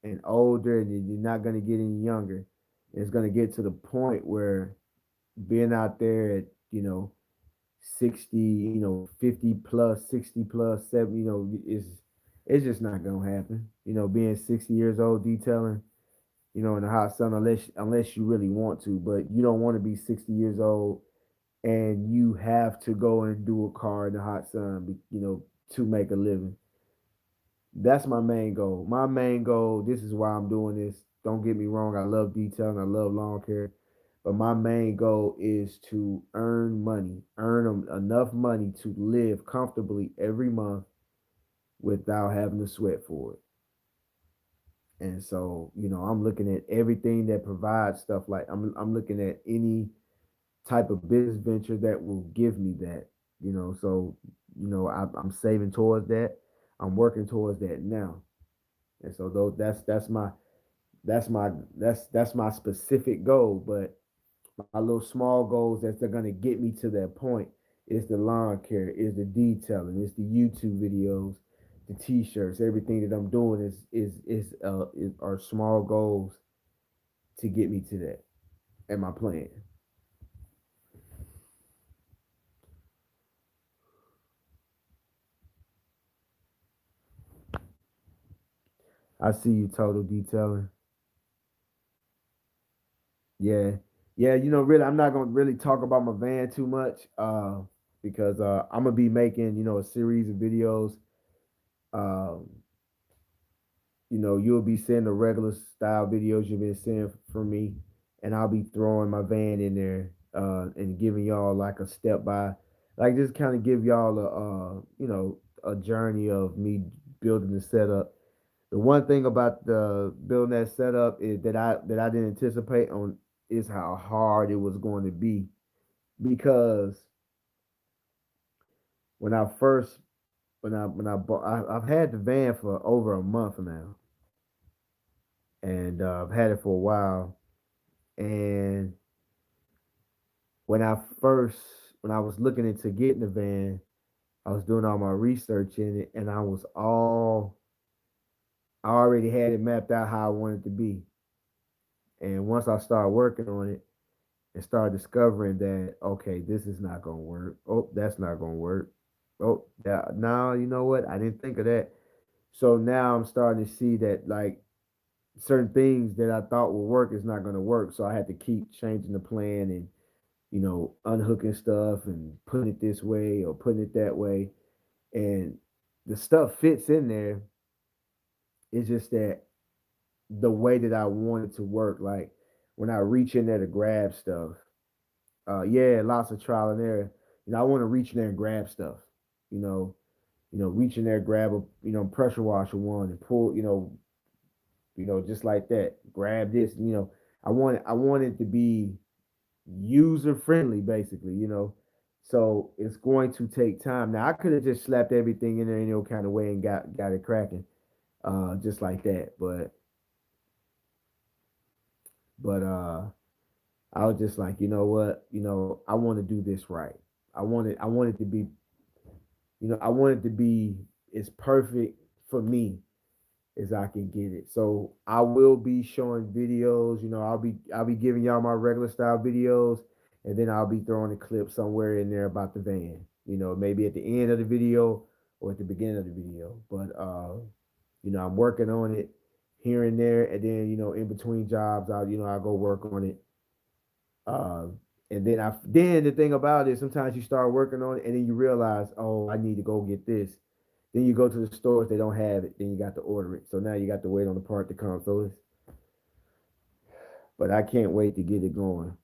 and older, and you're not going to get any younger. It's going to get to the point where being out there at 60, 50 plus, 60 plus, 70, is it's just not going to happen. Being 60 years old detailing, in the hot sun, unless you really want to, but you don't want to be 60 years old and you have to go and do a car in the hot sun, to make a living. That's my main goal. My main goal, this is why I'm doing this. Don't get me wrong, I love detailing, I love lawn care, but my main goal is to earn money, enough money to live comfortably every month without having to sweat for it. And so, I'm looking at everything that provides stuff, like I'm looking at any type of business venture that will give me that. So I'm saving towards that. I'm working towards that now. And so though that's my specific goal. But my little small goals that they're gonna get me to that point is the lawn care, is the detailing, is the YouTube videos, the t-shirts. Everything that I'm doing is are small goals to get me to that. And my plan. I see you, total detailing. Yeah. Yeah, really, I'm not gonna really talk about my van too much, because I'm gonna be making, a series of videos. Um, you'll be seeing the regular style videos you've been seeing from me, and I'll be throwing my van in there, and giving y'all like a step by, like just kind of give y'all a journey of me building the setup. The one thing about the building that setup is that I didn't anticipate on is how hard it was going to be, because when I first when I bought I've had the van for over a month now, and I've had it for a while. And when I first when I was looking into getting the van, I was doing all my research in it, and I already had it mapped out how I wanted it to be. And once I started working on it and started discovering that, okay, this is not gonna work. Oh, that's not gonna work. Oh, yeah, now you know what? I didn't think of that. So now I'm starting to see that, like, certain things that I thought would work is not gonna work. So I had to keep changing the plan, and unhooking stuff and putting it this way or putting it that way. And the stuff fits in there. It's just that the way that I want it to work, like when I reach in there to grab stuff, Yeah, lots of trial and error. I want to reach in there and grab stuff. You know, reach in there, grab a pressure washer one and pull. Just like that. Grab this. I want it to be user friendly, basically. So it's going to take time. Now I could have just slapped everything in there in any kind of way and got it cracking, just like that. But I was just like, you know what, I want to do this right. I want it to be, I want it to be as perfect for me as I can get it. So I will be showing videos. I'll be giving y'all my regular style videos, and then I'll be throwing a clip somewhere in there about the van. Maybe at the end of the video or at the beginning of the video. But I'm working on it here and there, and then in between jobs, I'll go work on it. Uh, and then the thing about it, sometimes you start working on it, and then you realize, oh, I need to go get this. Then you go to the stores, they don't have it. Then you got to order it. So now you got to wait on the part to come. But I can't wait to get it going.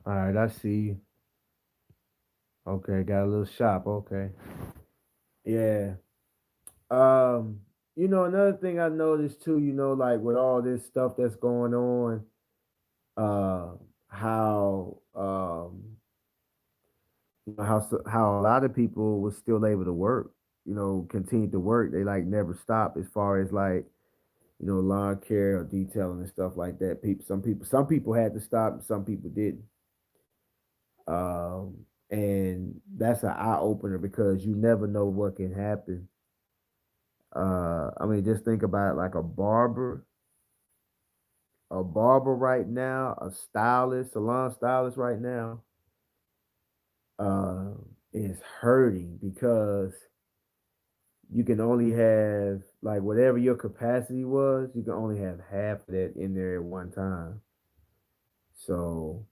All right, I see you. Okay, got a little shop. Okay. Yeah. Um, another thing I noticed too, like with all this stuff that's going on, uh, how how a lot of people was still able to work, continue to work. They like never stop as far as like, lawn care or detailing and stuff like that. Some people had to stop, and some people didn't. And that's an eye opener because you never know what can happen. I mean, just think about it, like a barber right now, a stylist, salon stylist right now, uh, is hurting because you can only have like whatever your capacity was, you can only have half of that in there at one time. So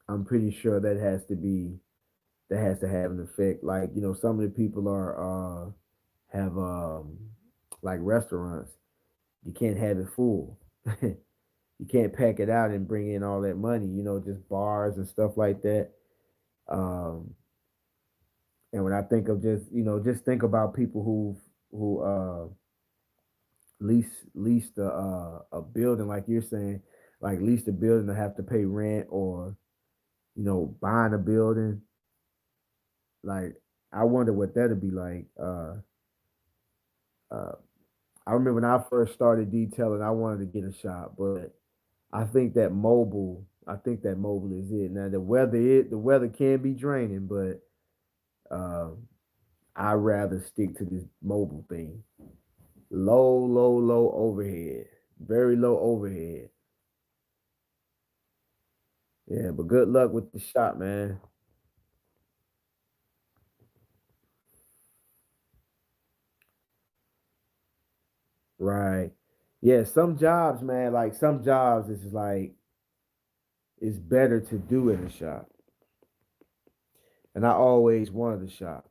I'm pretty sure that has to have an effect. Like, some of the people have like restaurants. You can't have it full. You can't pack it out and bring in all that money, just bars and stuff like that. Um and when I think of just think about people who lease a building, like you're saying, like lease the building to have to pay rent, or buying a building. Like, I wonder what that'd be like. Uh I remember when I first started detailing, I wanted to get a shop, but I think that mobile is it. Now the weather can be draining, but um I'd rather stick to this mobile thing. Low, low, low overhead. Very low overhead. Yeah, but good luck with the shop, man. Right. Yeah, some jobs, man, like some jobs it's like it's better to do in a shop. And I always wanted a shop.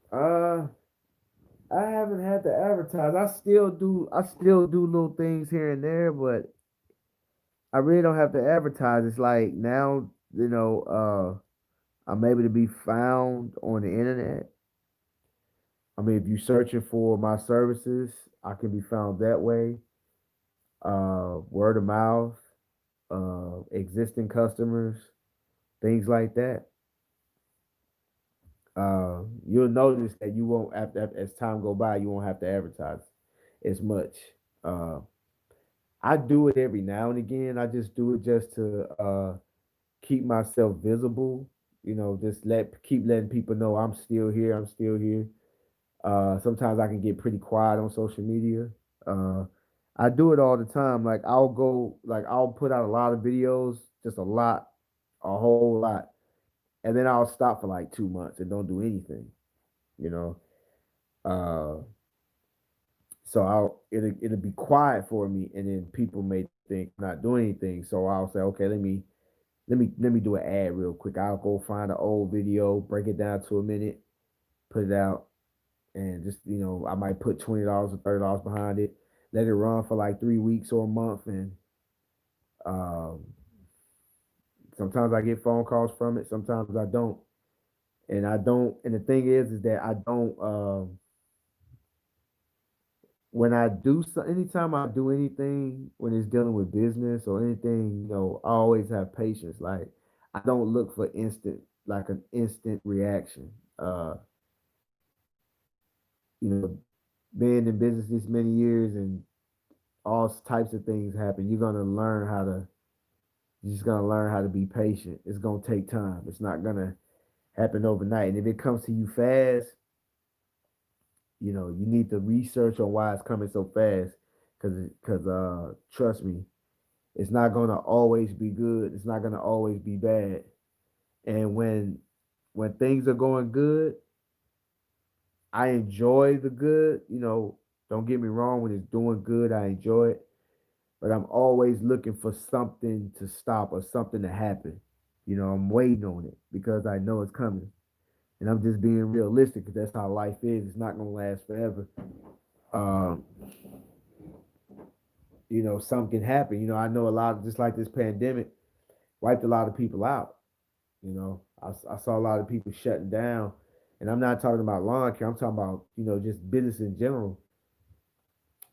Uh I haven't had to advertise. I still do little things here and there, but I really don't have to advertise. It's like now, I'm able to be found on the internet. I mean, if you're searching for my services, I can be found that way. Word of mouth, existing customers, things like that. You'll notice that you won't as time go by, you won't have to advertise as much. Uh, I do it every now and again. I just do it just to keep myself visible. You know, just keep letting people know I'm still here. I'm still here. Sometimes I can get pretty quiet on social media. Uh, I do it all the time. Like I'll put out a lot of videos, just a whole lot, and then I'll stop for like 2 months and don't do anything. You know, uh, so it'll be quiet for me, and then people may think I'm not doing anything. So I'll say, okay, let me do an ad real quick. I'll go find an old video, break it down to a minute, put it out, and just I might put $20 or $30 behind it, let it run for like 3 weeks or a month, and um, sometimes I get phone calls from it, sometimes I don't, and I don't. And the thing is that I don't. When I do so, anytime I do anything when it's dealing with business or anything, I always have patience. Like I don't look for an instant reaction. You know, being in business this many years and all types of things happen, you're just gonna learn how to be patient. It's gonna take time. It's not gonna happen overnight. And if it comes to you fast, you need to research on why it's coming so fast. Cause trust me, it's not gonna always be good. It's not gonna always be bad. And when things are going good, I enjoy the good. Don't get me wrong, when it's doing good, I enjoy it. But I'm always looking for something to stop or something to happen. I'm waiting on it because I know it's coming. And I'm just being realistic because that's how life is. It's not gonna last forever. Um, something can happen. I know a lot, just like this pandemic wiped a lot of people out. I saw a lot of people shutting down, and I'm not talking about lawn care. I'm talking about just business in general.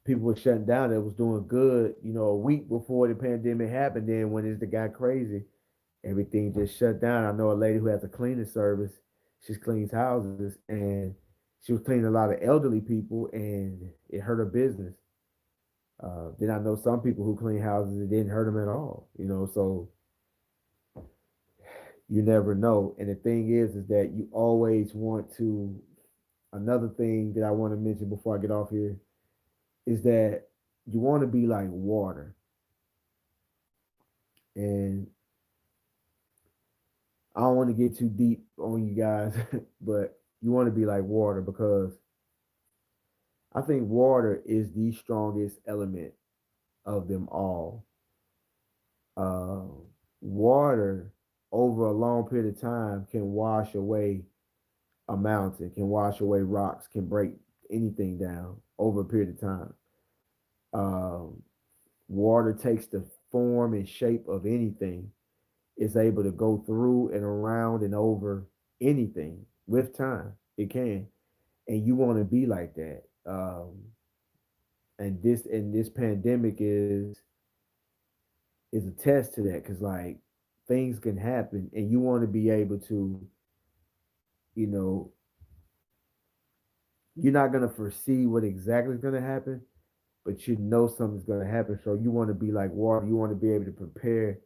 People were shutting down that was doing good. A week before the pandemic happened. Then when it got crazy, everything just shut down. I know a lady who has a cleaning service. She cleans houses, and she was cleaning a lot of elderly people, and it hurt her business. Then I know some people who clean houses, it didn't hurt them at all. So you never know. And the thing is that you always want to. Another thing that I want to mention before I get off here is that you want to be like water, and I don't want to get too deep on you guys, but you want to be like water because I think water is the strongest element of them all. Uh, Water over a long period of time can wash away a mountain, can wash away rocks, can break anything down over a period of time. Um, Water takes the form and shape of anything. It's able to go through and around and over anything with time. It can, and you want to be like that. And this pandemic is a test to that because like things can happen, and you want to be able to, you know, you're not gonna foresee what exactly is gonna happen, but you know something's gonna happen. So you want to be like water. You want to be able to prepare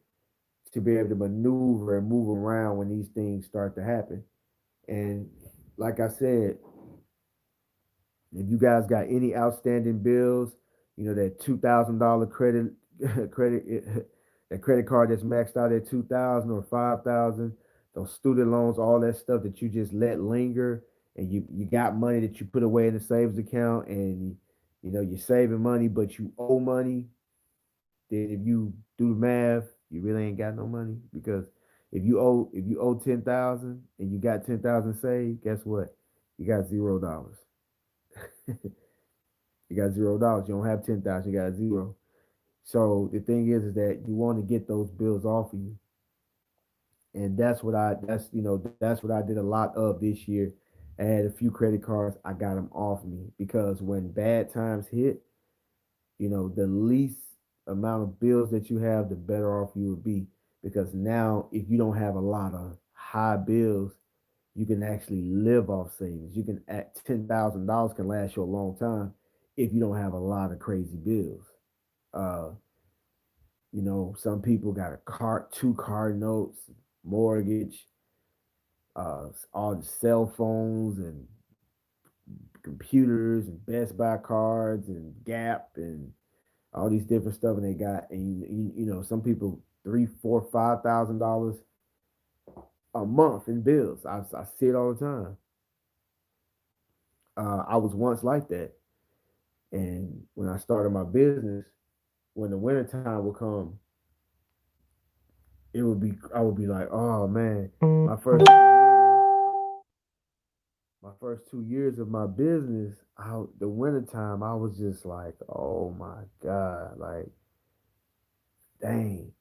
to be able to maneuver and move around when these things start to happen. And like I said, if you guys got any outstanding bills, that $2,000 credit credit that credit card that's maxed out at 2,000 or 5,000, those student loans, all that stuff that you just let linger, and you got money that you put away in the savings account, and you're saving money, but you owe money. Then if you do the math, you really ain't got no money because if you owe 10,000 and you got 10,000 saved, guess what? You got $0. You got $0. You don't have 10,000. You got zero. So the thing is that you want to get those bills off of you, and that's what I did a lot of this year. I had a few credit cards. I got them off me because when bad times hit, the least amount of bills that you have, the better off you would be. Because now, if you don't have a lot of high bills, you can actually live off savings. You can at $10,000 can last you a long time if you don't have a lot of crazy bills. Uh, some people got a car, two car notes, mortgage, all the cell phones and computers and Best Buy cards and Gap and all these different stuff, and they got and some people three, four, $5,000 a month in bills. I see it all the time. I was once like that, and when I started my business, when the winter time would come, it would be I would be like, oh man, my first 2 years of my business, the winter time, I was just like, oh my god, like dang,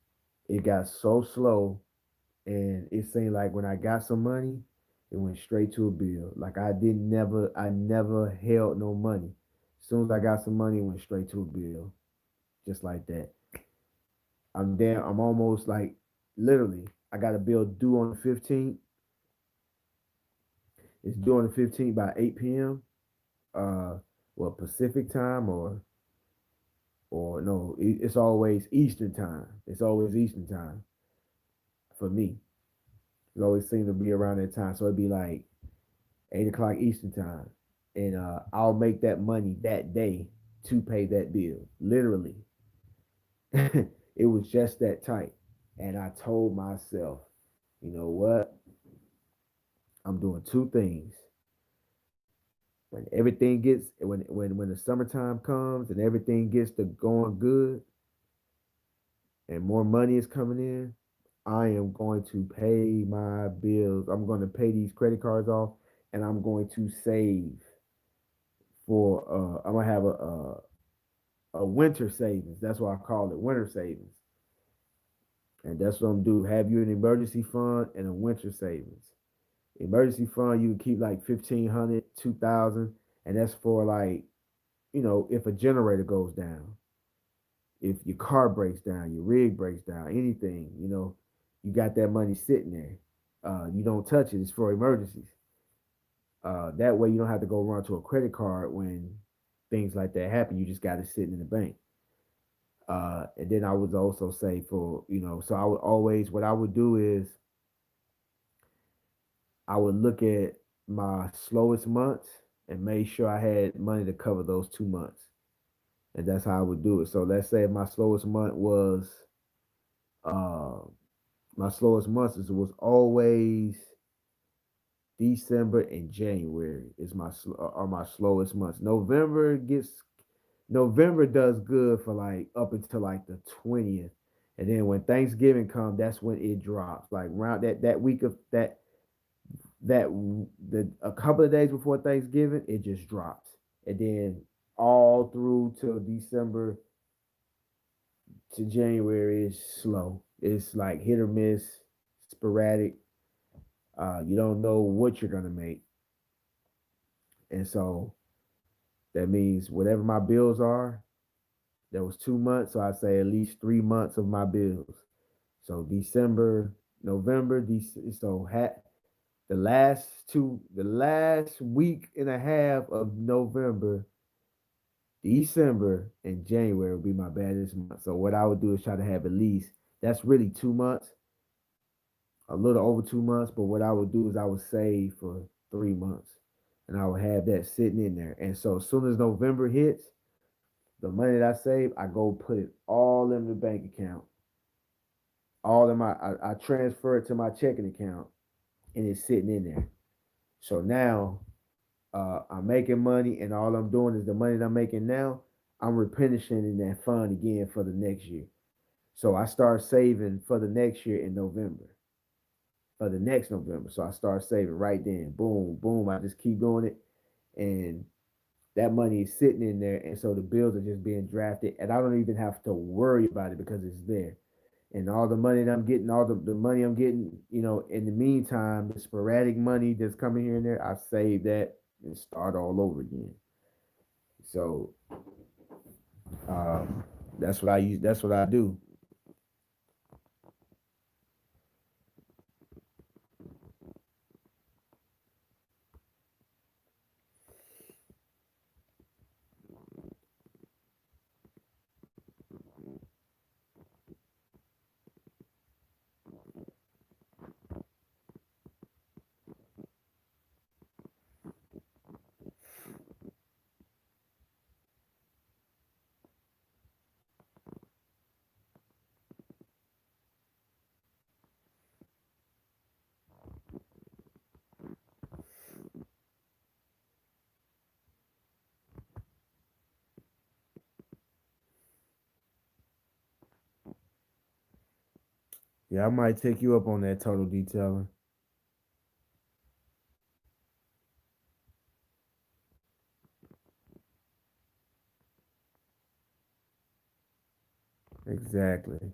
it got so slow. And it seemed like when I got some money, it went straight to a bill. Like I never held no money. As soon as I got some money, it went straight to a bill, just like that. I'm almost like literally. I got a bill due on the 15th. It's due on the 15th by 8 p.m. Uh, well, Pacific time or no, it's always Eastern time. It's always Eastern time for me. It always seemed to be around that time. So it'd be like 8 o'clock Eastern time, and I'll make that money that day to pay that bill. Literally, it was just that tight. And I told myself, you know what? I'm doing two things. When everything gets when the summertime comes and everything gets to going good and more money is coming in, I am going to pay my bills. I'm going to pay these credit cards off, and I'm going to save for. I'm gonna have a winter savings. That's why I call it winter savings. And that's what I'm do. Have you an emergency fund and a winter savings. Emergency fund you can keep like 1,500, 2,000, and that's for like, if a generator goes down, if your car breaks down, your rig breaks down, anything, you got that money sitting there. You don't touch it. It's for emergencies. That way you don't have to go run to a credit card when things like that happen. You just got it sitting in the bank. And then I would also say so I would always, what I would do is I would look at my slowest months and make sure I had money to cover those 2 months. And that's how I would do it. So let's say my slowest month was, uh, my slowest months was always December and January is are my slowest months. November does good for like up until like the 20th. And then when Thanksgiving comes, that's when it drops. Like around that week of that the a couple of days before Thanksgiving, it just drops. And then all through till December to January is slow. It's like hit or miss, sporadic. You don't know what you're gonna make. And so that means whatever my bills are, there was 2 months, so I say at least 3 months of my bills. So December, November, the last week and a half of November, December, and January would be my baddest month. So what I would do is try to have at least that's really 2 months, a little over 2 months. But what I would do is I would save for 3 months, and I would have that sitting in there. And so as soon as November hits, the money that I save, I go put it all in the bank account. All in I transfer it to my checking account, and it's sitting in there. So now I'm making money, and all I'm doing is the money that I'm making now, I'm replenishing in that fund again for the next year. So I start saving for the next year in November, for the next November. So I start saving right then. Boom, boom. I just keep doing it, and that money is sitting in there, and so the bills are just being drafted, and I don't even have to worry about it because it's there. And all the money that I'm getting, all the money I'm getting, in the meantime, the sporadic money that's coming here and there, I save that and start all over again. So um, that's what I use. That's what I do. Yeah, I might take you up on that total detailing. Exactly.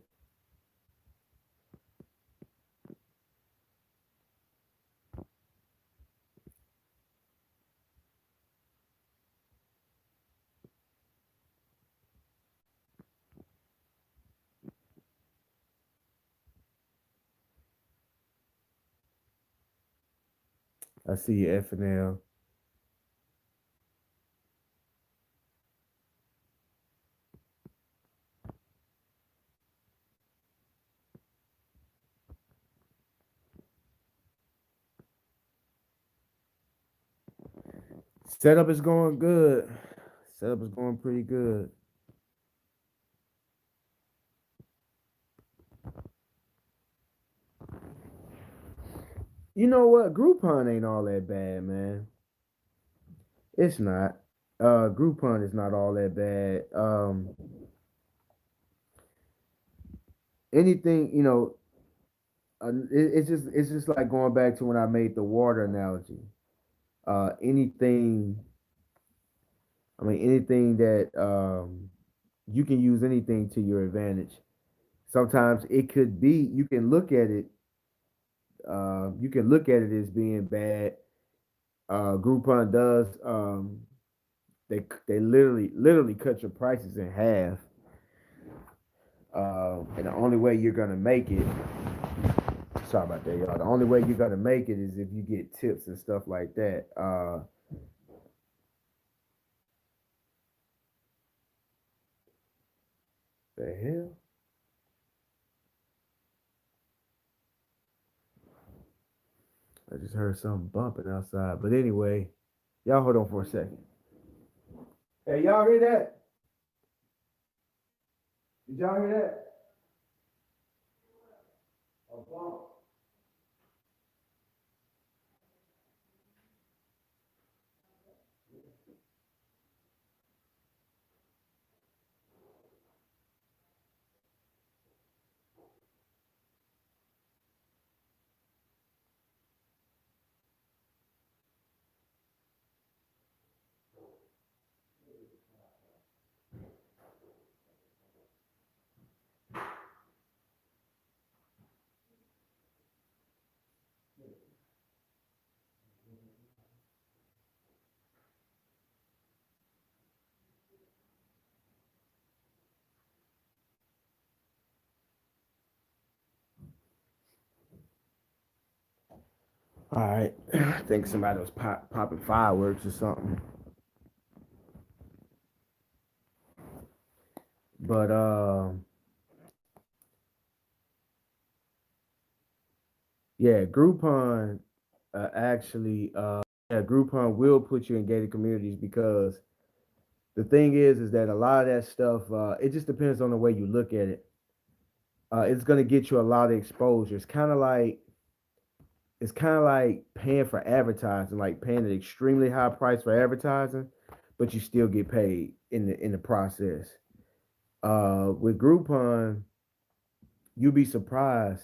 I see your F and L. Setup is going good. Setup is going pretty good. You know what? Groupon ain't all that bad, man. It's not. Groupon is not all that bad. Anything, it's just like going back to when I made the water analogy. Anything, I mean, anything that you can use anything to your advantage. Sometimes it could be you can look at it. You can look at it as being bad. Groupon does. They literally cut your prices in half. And the only way you're gonna make it. Sorry about that, y'all. The only way you're gonna make it is if you get tips and stuff like that. The hell? I just heard something bumping outside. But anyway, y'all hold on for a second. Hey, y'all hear that? Did y'all hear that? A bump. All right. I think somebody was popping fireworks or something. But yeah, Groupon actually yeah, Groupon will put you in gated communities because the thing is that a lot of that stuff it just depends on the way you look at it. It's gonna get you a lot of exposure. It's kind of like paying for advertising, like paying an extremely high price for advertising, but you still get paid in the process. With Groupon, you'll be surprised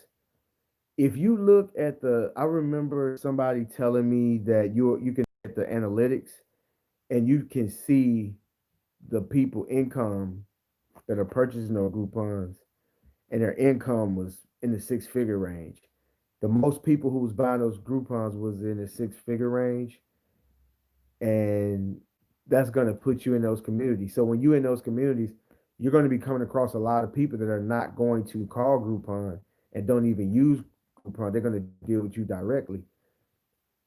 if you look at the. I remember somebody telling me that you can get the analytics and you can see the people income that are purchasing on Groupons, and their income was in the six figure range. The most people who was buying those Groupons was in the six figure range, and that's going to put you in those communities. So when you're in those communities, you're going to be coming across a lot of people that are not going to call Groupon and don't even use Groupon. They're going to deal with you directly.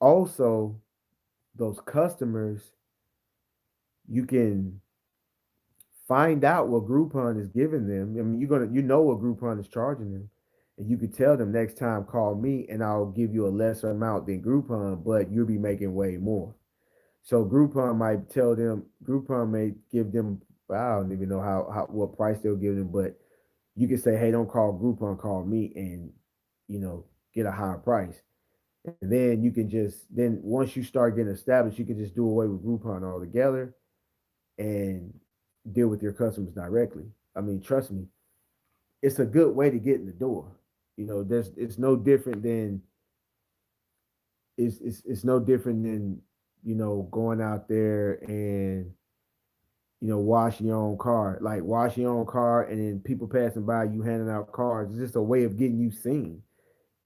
Also, those customers, you can find out what Groupon is giving them. I mean, you know what Groupon is charging them, and you could tell them next time call me and I'll give you a lesser amount than Groupon, but you'll be making way more. So Groupon may give them, I don't even know how what price they'll give them, but you can say, hey, don't call Groupon, call me, and you know get a higher price. And then you can just then once you start getting established, you can just do away with Groupon altogether and deal with your customers directly. I mean, trust me, it's a good way to get in the door. You know, there's it's no different than it's no different than going out there and washing your own car. Like washing your own car and then people passing by you handing out cards. It's just a way of getting you seen.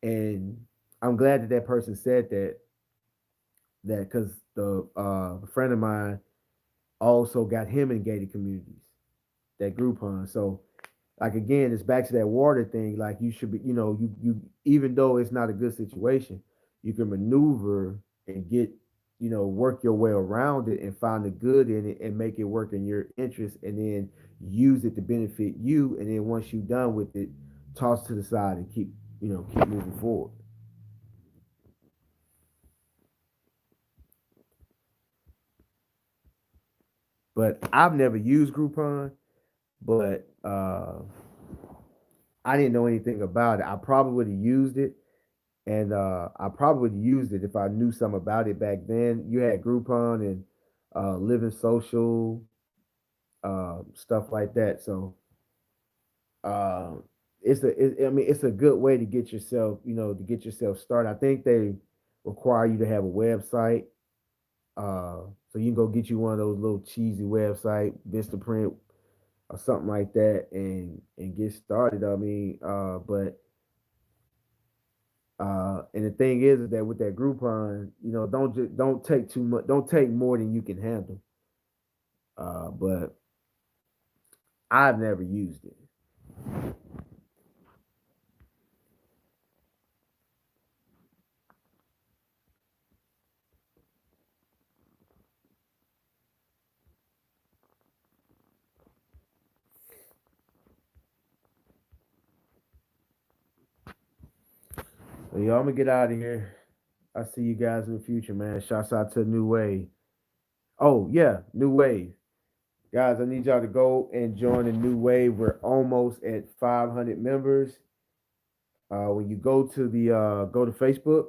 And I'm glad that that person said that because the friend of mine also got him in gated communities, that Groupon. So like again, it's back to that water thing. Like you should be, you even though it's not a good situation, you can maneuver and get, work your way around it and find the good in it and make it work in your interest, and then use it to benefit you. And then once you're done with it, toss it to the side and keep moving forward. But I've never used Groupon, but I didn't know anything about it. I probably would have used it. And I probably would have used it if I knew something about it back then. You had Groupon and Living Social, stuff like that. So uh, I mean, it's a good way to get yourself, started. I think they require you to have a website, so you can go get you one of those little cheesy website, Vistaprint or something like that, and get started. I mean, but and the thing is that with that Groupon, don't take too much, don't take more than you can handle. But I've never used it. So y'all, I'm gonna get out of here. I see you guys in the future, man. Shouts out to New Wave. Oh yeah, New Wave. Guys, I need y'all to go and join the New Wave. We're almost at 500 members. When you go to Facebook,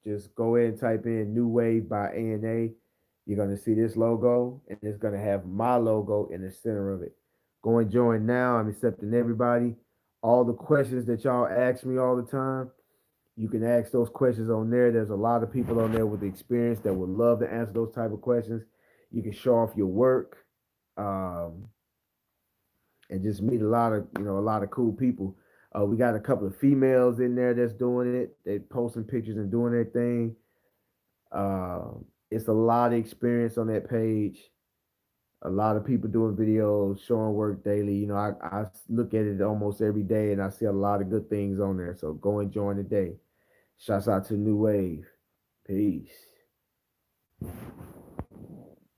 just go ahead and type in New Wave by ANA. You're gonna see this logo, and it's gonna have my logo in the center of it. Go and join now. I'm accepting everybody. All the questions that y'all ask me all the time, you can ask those questions on there. There's a lot of people on there with experience that would love to answer those type of questions. You can show off your work, um, and just meet a lot of cool people. We got a couple of females in there that's doing it. They posting pictures and doing their thing. It's a lot of experience on that page. A lot of people doing videos, showing work daily. I look at it almost every day, and I see a lot of good things on there. So go and join today. Shouts out to New Wave. Peace.